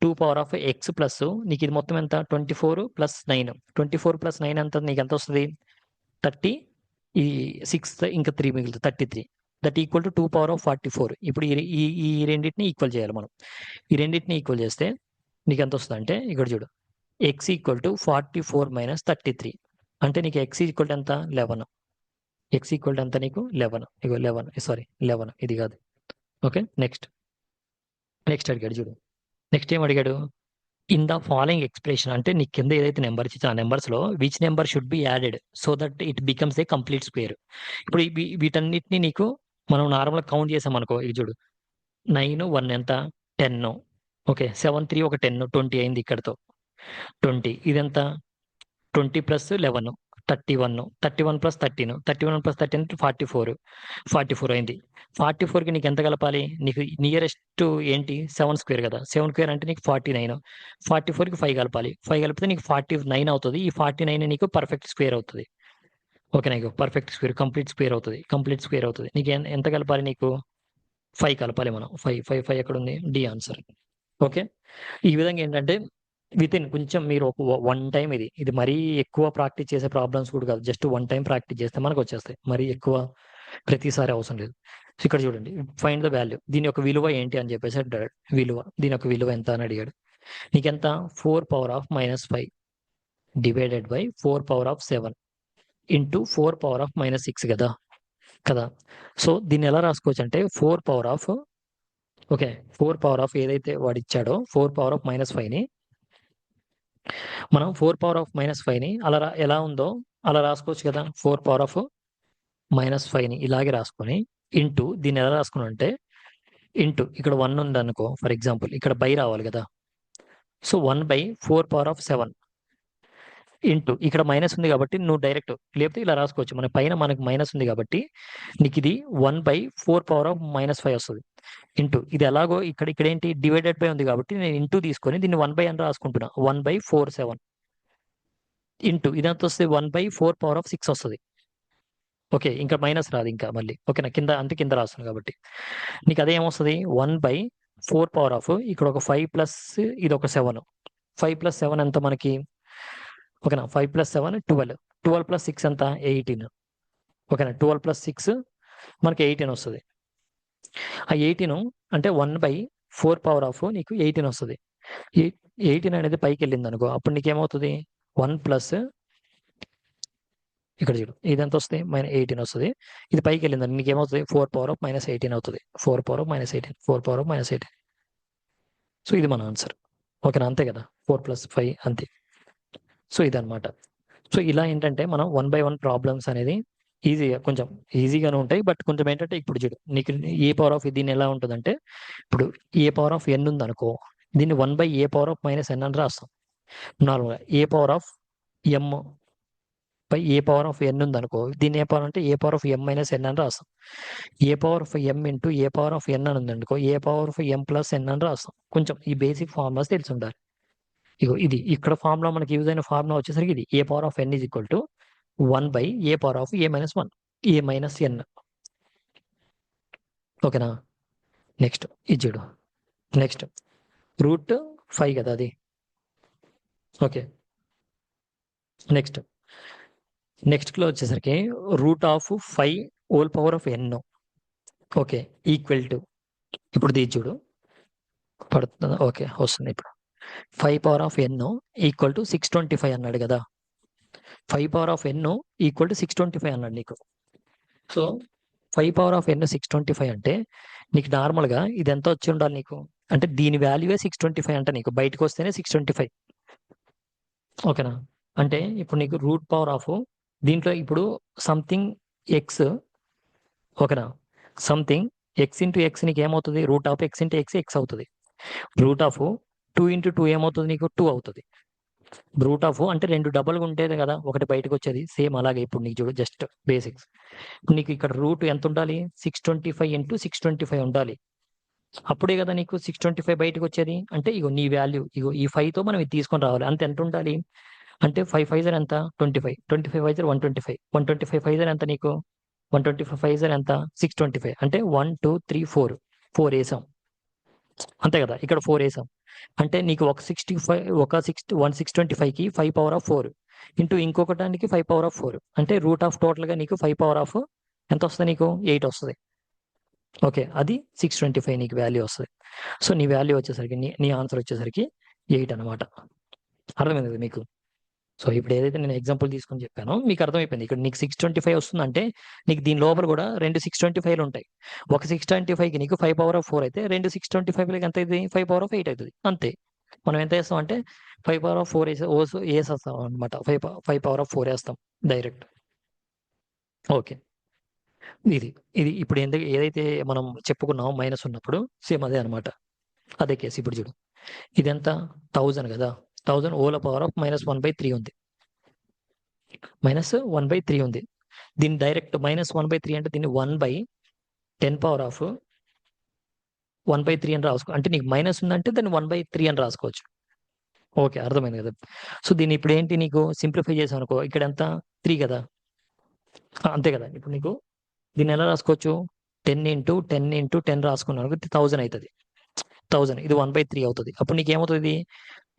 2 పవర్ ఆఫ్ x ప్లస్ నీకు ఇది మొత్తం ఎంత? 24 ప్లస్ 9. 24 ప్లస్ 9 ఎంత? నీకు ఎంత వస్తుంది? 30. ఈ 6 ఇంకా 3 మిగులుతుంది, 33. That equal to 2 power of 44. ఇప్పుడు ఈ రెండింటిని ఈక్వల్ చేయాలి మనం. ఈ రెండింటిని ఈక్వల్ చేస్తే నీకు ఎంత వస్తుంది అంటే ఇక్కడ చూడు, x ఈక్వల్ టు 44 మైనస్ 33. అంటే నీకు x ఈక్వల్ టు ఎంత? 11. x ఈక్వల్ టు ఎంత నీకు? 11. ఇగో 11, సారీ 11, ఇది కాదు. ఓకే, నెక్స్ట్ అడిగాడు చూడు. నెక్స్ట్ ఏం అడిగాడు? ఇన్ ద ఫాలోయింగ్ ఎక్స్ప్రెషన్, అంటే నీ కింద ఏదైతే నెంబర్ ఇచ్చి ఆ నెంబర్స్ లో which number should be added so that it becomes a complete square. ఇప్పుడు వీటన్నిటిని నీకు మనం నార్మల్ కౌంట్ చేసాం అనుకో, ఇది చూడు, 9 1 ఎంత? 10. ఓకే, 7 3 ఒక 10, 20 అయింది ఇక్కడతో. 20 ఇదెంత? 20 ప్లస్ 11 31. 31 ప్లస్ 13, 31 ప్లస్ 13 అంటే 44 అయింది. 44కి నీకు ఎంత కలపాలి? నీకు నియరెస్ట్ ఏంటి? 7 స్క్వేర్ కదా. 7 స్క్వేర్ అంటే నీకు 49. 44కి 5 కలపాలి. 5 కలిపితే నీకు 49 అవుతుంది. ఈ 49 నీకు పర్ఫెక్ట్ స్క్వేర్ అవుతుంది. ఓకే, నీకు పర్ఫెక్ట్ స్క్వేర్, కంప్లీట్ స్క్వేర్ అవుతుంది. నీకు ఎంత కలపాలి? నీకు 5 కలపాలి మనం. 5 ఎక్కడ ఉంది? D answer. ఓకే, ఈ విధంగా ఏంటంటే వితిన్ కొంచెం మీరు ఒక 1 టైం ఇది మరీ ఎక్కువ ప్రాక్టీస్ చేసే ప్రాబ్లమ్స్ కూడా కాదు. జస్ట్ 1 టైం ప్రాక్టీస్ చేస్తే మనకు వచ్చేస్తాయి. మరీ ఎక్కువ ప్రతిసారి అవసరం లేదు. సో ఇక్కడ చూడండి, ఫైండ్ ద వాల్యూ. దీని యొక్క విలువ ఏంటి అని చెప్పేసి అడిగాడు. దీని యొక్క విలువ ఎంత అని అడిగాడు. నీకెంత? 4 power of -5 divided by 4 power of 7 into 4 power of -6 కదా. సో దీన్ని ఎలా రాసుకోవచ్చు అంటే 4 పవర్ ఆఫ్ ఏదైతే వాడు ఇచ్చాడో 4 పవర్ ఆఫ్ -5ని మనం 4 పవర్ ఆఫ్ -5ని అలా ఎలా ఉందో అలా రాసుకోవచ్చు కదా. 4 పవర్ ఆఫ్ -5ని ఇలాగే రాసుకొని ఇంటూ దీన్ని ఎలా రాసుకున్నాం అంటే ఇంటూ ఇక్కడ 1 ఉంది అనుకో, ఫర్ ఎగ్జాంపుల్ ఇక్కడ బై రావాలి కదా. సో 1/4 పవర్ ఆఫ్ 7 ఇంటూ ఇక్కడ మైనస్ ఉంది కాబట్టి నువ్వు డైరెక్ట్ లేకపోతే ఇలా రాసుకోవచ్చు. మన పైన మనకు మైనస్ ఉంది కాబట్టి నీకు ఇది 1/4 పవర్ ఆఫ్ -5 వస్తుంది. ఇంటూ ఇది ఎలాగో ఇక్కడ ఏంటి? డివైడెడ్ బై ఉంది కాబట్టి నేను ఇంటూ తీసుకొని దీన్ని 1 అని రాసుకుంటున్నా. 1/47 ఇంటూ ఇదంతా వస్తే 1/4 పవర్ ఆఫ్ 6 వస్తుంది. ఓకే, ఇంకా మైనస్ రాదు ఇంకా మళ్ళీ. ఓకేనా, కింద రాస్తాను కాబట్టి నీకు అదే ఏమొస్తుంది? 1/4 పవర్ ఆఫ్ ఇక్కడ ఒక 5 ప్లస్ ఇది ఒక 7. 5 ప్లస్ 7 ఎంత మనకి? ఓకేనా, 5 ప్లస్ 7 12. 12 ప్లస్ 6 ఎంత? 18. ఓకేనా, 12 ప్లస్ 6 మనకి 18 వస్తుంది. ఆ 18 అంటే 1/4 పవర్ ఆఫ్ నీకు 18 వస్తుంది. 18 అనేది పైకి వెళ్ళింది అనుకో, అప్పుడు నీకేమవుతుంది? 1 ప్లస్ ఇక్కడ చూడు, ఇది ఎంత వస్తుంది? -18 వస్తుంది. ఇది పైకి వెళ్ళిందని నీకు ఏమవుతుంది? 4 పవర్ ఆఫ్ -18 అవుతుంది. 4 పవర్ ఆఫ్ -18. సో ఇది మన ఆన్సర్. ఓకేనా, అంతే కదా. 4 ప్లస్ 5 అంతే. సో ఇదనమాట. సో ఇలా ఏంటంటే మనం 1 by 1 ప్రాబ్లమ్స్ అనేది కొంచెం ఈజీగానే ఉంటాయి. బట్ కొంచెం ఏంటంటే ఇప్పుడు చూడు, నీకు ఏ పవర్ ఆఫ్ దీన్ని ఎలా ఉంటుందంటే ఇప్పుడు ఏ పవర్ ఆఫ్ n ఉంది అనుకో, దీన్ని 1/a పవర్ ఆఫ్ -n అని రాస్తాం నార్మల్గా. A power of m by a power of n ఉంది అనుకో, దీన్ని ఏ పవర్ అంటే a power of m - n అని రాస్తాం. A power of m into a power of n అని ఉంది అనుకో, a power of m plus n అని రాస్తాం. కొంచెం ఈ బేసిక్ ఫార్ములాస్ తెలిసి ఉండాలి. ఇగో ఇది ఇక్కడ ఫార్ములా మనకి యూజ్ అయిన ఫార్ములా వచ్చేసరికి ఇది a power of n is equal to 1/a power of a - 1 a minus n. ఓకేనా, నెక్స్ట్ ఇది చూడు. నెక్స్ట్ √5 కదా అది. ఓకే, నెక్స్ట్లో వచ్చేసరికి √5 whole power of n. Okay, equal to ఇప్పుడు ఇది చూడు పడుతుంది. ఓకే, వస్తుంది ఇప్పుడు. 5 power of n equal to 625 అన్నాడు కదా. 5 power of n equal to 625 అన్నాడు నీకు. సో 5 పవర్ ఆఫ్ n 625 అంటే నీకు నార్మల్గా ఇది ఎంత వచ్చి ఉండాలి నీకు అంటే దీని వాల్యూవే 625 అంటే నీకు బయటకు వస్తేనే 625. ఓకేనా, అంటే ఇప్పుడు నీకు రూట్ పవర్ ఆఫ్ దీంట్లో ఇప్పుడు సంథింగ్ ఎక్స్. ఓకేనా, సంథింగ్ x ఇంటూ ఎక్స్ నీకు ఏమవుతుంది? √x ఇంటూ ఎక్స్ అవుతుంది. √2 ఇంటూ 2 ఏమవుతుంది నీకు? 2 అవుతుంది. √, అంటే 2 డబల్గా ఉంటేది కదా ఒకటి బయటకు వచ్చేది. సేమ్ అలాగే ఇప్పుడు నీకు చూడు జస్ట్ బేసిక్స్. నీకు ఇక్కడ రూట్ ఎంత ఉండాలి? 625 ఇంటూ 625 ఉండాలి. అప్పుడే కదా నీకు 625 బయటకు వచ్చేది. అంటే ఇగో నీ వాల్యూ ఇగో ఈ 5తో మనం ఇది తీసుకొని రావాలి. అంతే ఎంత ఉండాలి? అంటే 5 5 జర్ ఎంత? 25. 25 5 జర్ 125. 125 5 జర్ ఎంత నీకు? 125 5 జర్ ఎంత? 625. అంటే 1 2 3 4 4 వేసాం. అంతే కదా, ఇక్కడ 4 వేసాం. అంటే నీకు ఒక 625కి 5 పవర్ ఆఫ్ 4 ఇంటూ ఇంకొకటానికి 5 పవర్ ఆఫ్ 4 అంటే రూట్ ఆఫ్ టోటల్ గా నీకు 5 పవర్ ఆఫ్ ఎంత వస్తుంది? నీకు 8 వస్తుంది. ఓకే, అది 625 నీకు వాల్యూ వస్తుంది. సో నీ వాల్యూ వచ్చేసరికి నీ ఆన్సర్ వచ్చేసరికి 8 అనమాట. అర్థమైంది కదా మీకు? సో ఇప్పుడు ఏదైతే నేను ఎగ్జాంపుల్ తీసుకొని చెప్పానో మీకు అర్థమైపోయింది. ఇక్కడ నీకు 625 వస్తుందంటే నీకు దీని లోపల కూడా రెండు 625లు ఉంటాయి. ఒక 625కి నీకు 5 పవర్ ఆఫ్ 4 అయితే రెండు 625లకి ఎంత అవుతుంది? 5 పవర్ ఆఫ్ 8 అవుతుంది. అంతే. మనం ఎంత వేస్తాం అంటే 5 పవర్ ఆఫ్ 4 వేసేస్తాం అనమాట. 5 పవర్ ఆఫ్ 4 వేస్తాం డైరెక్ట్. ఓకే, ఇది ఇది ఇప్పుడు ఏదైతే మనం చెప్పుకున్నామో మైనస్ ఉన్నప్పుడు సేమ్ అదే అనమాట. అదే కేసు. ఇప్పుడు చూడు, ఇదెంత? 1000 కదా. 1000 ఓల పవర్ ఆఫ్ -1/3 ఉంది. -1/3 ఉంది. దీన్ని డైరెక్ట్ -1/3 అంటే దీన్ని 1/10 పవర్ ఆఫ్ 1/3 అని రాసుకో. అంటే నీకు మైనస్ ఉందంటే దాన్ని 1/3 అని రాసుకోవచ్చు. ఓకే, అర్థమైంది కదా. సో దీన్ని ఇప్పుడు ఏంటి, నీకు సింప్లిఫై చేసాం అనుకో, ఇక్కడ ఎంత? 3 కదా. అంతే కదా. ఇప్పుడు నీకు దీన్ని ఎలా రాసుకోవచ్చు? 10 × 10 × 10 రాసుకున్నాను 1000 అవుతుంది. 1000 ఇది 1/3 అవుతుంది. అప్పుడు నీకు ఏమవుతుంది?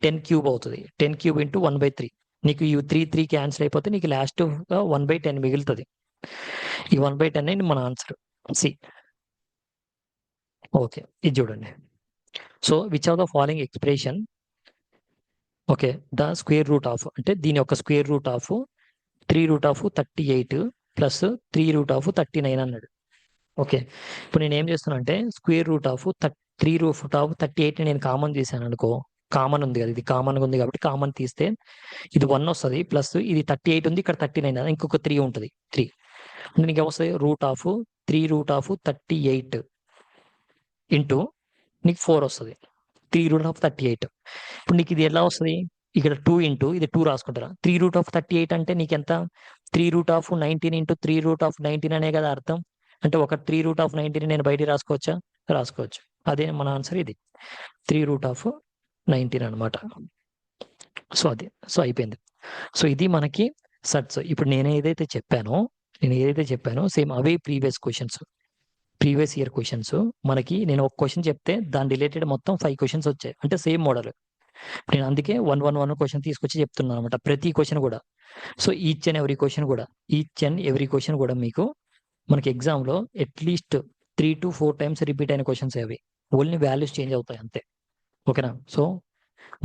10 క్యూబ్ అవుతుంది. 10 క్యూబ్ ఇంటూ 1/3. నీకు ఈ 3 క్యాన్సిల్ అయిపోతే నీకు లాస్ట్ 1/10 మిగులుతుంది. ఈ 1/10 మన ఆన్సర్ సి. ఓకే, ఇది చూడండి. So which of the following expression okay the square root of అంటే దీని యొక్క స్క్వేర్ రూట్ ఆఫ్ 3√38 ప్లస్ 3√39 అన్నాడు. ఓకే, ఇప్పుడు నేను ఏం చేస్తున్నా అంటే స్క్వేర్ రూట్ ఆఫ్ 3√38 నేను కామన్ తీసాను అనుకో. కామన్ ఉంది కదా, ఇది కామన్ ఉంది కాబట్టి కామన్ తీస్తే ఇది 1 వస్తుంది. ప్లస్ ఇది 38 ఉంది, ఇక్కడ 39 ఇంకొక 3 ఉంటుంది. 3 అంటే నీకు ఏమొస్తుంది? రూట్ ఆఫ్ 3√38 ఇంటూ నీకు 4 వస్తుంది. 3√38. ఇప్పుడు నీకు ఇది ఎలా వస్తుంది? ఇక్కడ 2 ఇంటూ ఇది 2 రాసుకుంటారా? 3√38 అంటే నీకు ఎంత? 3√19 ఇంటూ 3√19 అనే కదా అర్థం. అంటే ఒక 3√19 నేను బయట రాసుకోవచ్చా? రాసుకోవచ్చు. అదే మన ఆన్సర్. ఇది 3√19 అనమాట. సో అది సో అయిపోయింది. సో ఇది మనకి సట్స్. ఇప్పుడు నేను ఏదైతే చెప్పానో సేమ్ అవే ప్రీవియస్ ఇయర్ క్వశ్చన్స్ మనకి. నేను ఒక క్వశ్చన్ చెప్తే దాని రిలేటెడ్ మొత్తం 5 క్వశ్చన్స్ వచ్చాయి. అంటే సేమ్ మోడల్. నేను అందుకే 1 క్వశ్చన్ తీసుకొచ్చి చెప్తున్నాను అనమాట. ప్రతి క్వశ్చన్ కూడా. So each and every question కూడా మీకు మనకి ఎగ్జామ్లో అట్లీస్ట్ 3 to 4 టైమ్స్ రిపీట్ అయిన క్వశ్చన్స్ అవి. ఓన్లీ వాల్యూస్ చేంజ్ అవుతాయి అంతే. ఓకేనా? సో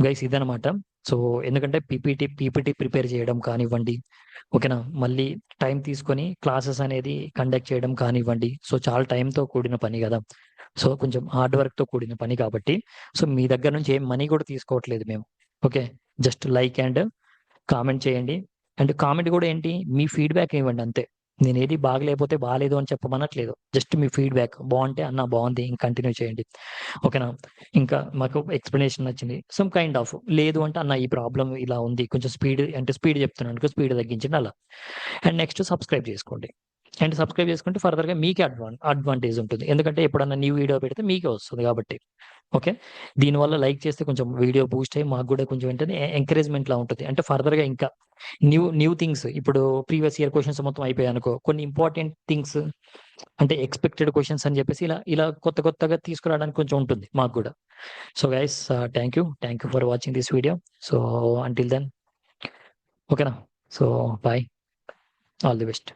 గైస్ ఇదనమాట. సో ఎందుకంటే పీపీటీ ప్రిపేర్ చేయడం కానివ్వండి, ఓకేనా, మళ్ళీ టైం తీసుకొని క్లాసెస్ అనేది కండక్ట్ చేయడం కానివ్వండి. సో చాలా టైంతో కూడిన పని కదా. సో కొంచెం హార్డ్ వర్క్తో కూడిన పని కాబట్టి సో మీ దగ్గర నుంచి ఏం మనీ కూడా తీసుకోవట్లేదు మేము. Okay, just like and comment చేయండి. అండ్ కామెంట్ కూడా ఏంటి, మీ ఫీడ్బ్యాక్ ఇవ్వండి అంతే. నేను ఏది బాగలేకపోతే బాగాలేదు అని చెప్పమనట్లేదు. జస్ట్ మీ ఫీడ్బ్యాక్ బాగుంటే అన్న బాగుంది ఇంకా కంటిన్యూ చేయండి. ఓకేనా? ఇంకా మాకు ఎక్స్ప్లెనేషన్ నచ్చింది సమ్ కైండ్ ఆఫ్, లేదు అంటే అన్న ఈ ప్రాబ్లం ఇలా ఉంది కొంచెం స్పీడ్ చెప్తున్నాను స్పీడ్ తగ్గించండి అలా. అండ్ నెక్స్ట్ సబ్స్క్రైబ్ చేసుకోండి. అండ్ సబ్స్క్రైబ్ చేసుకుంటే ఫర్దర్గా మీకే అడ్వాంటేజ్ ఉంటుంది. ఎందుకంటే ఎప్పుడన్నా న్యూ వీడియో పెడితే మీకే వస్తుంది కాబట్టి. ఓకే, దీనివల్ల లైక్ చేస్తే కొంచెం వీడియో బూస్ట్ అయ్యి మాకు కూడా కొంచెం ఏంటంటే ఎంకరేజ్మెంట్ లా ఉంటుంది. అంటే ఫర్దర్గా ఇంకా న్యూ థింగ్స్. ఇప్పుడు ప్రీవియస్ ఇయర్ క్వశ్చన్స్ మొత్తం అయిపోయాయి అనుకో, కొన్ని ఇంపార్టెంట్ థింగ్స్ అంటే ఎక్స్పెక్టెడ్ క్వశ్చన్స్ అని చెప్పేసి ఇలా కొత్తగా తీసుకురావడానికి కొంచెం ఉంటుంది మాకు కూడా. So guys thank you for watching this video. So until then ఓకేనా. So bye, all the best.